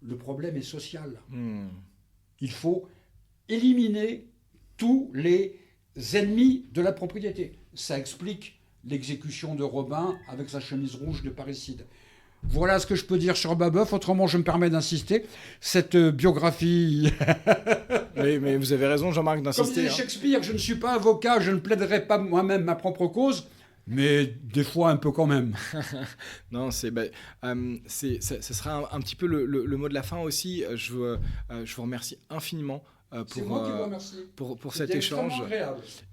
Le problème est social. Il faut éliminer tous les ennemis de la propriété. Ça explique l'exécution de Robin avec sa chemise rouge de parricide. Voilà ce que je peux dire sur Babeuf. Autrement, je me permets d'insister. Cette biographie... mais vous avez raison, Jean-Marc, d'insister. Comme disait Shakespeare, je ne suis pas avocat, je ne plaiderai pas moi-même ma propre cause, mais des fois un peu quand même. Non, ça sera un petit peu le mot de la fin aussi. Je vous remercie infiniment. C'est moi qui vous remercie. Pour cet échange.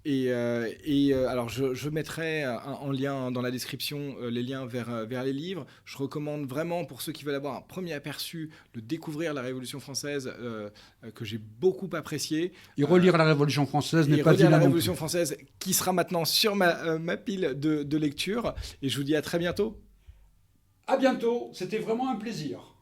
Et alors, je mettrai en lien dans la description les liens vers les livres. Je recommande vraiment, pour ceux qui veulent avoir un premier aperçu, de découvrir la Révolution française, que j'ai beaucoup apprécié. Et relire la Révolution française n'est pas relire la Révolution française, qui sera maintenant sur ma pile de lecture. Et je vous dis à très bientôt. À bientôt, c'était vraiment un plaisir.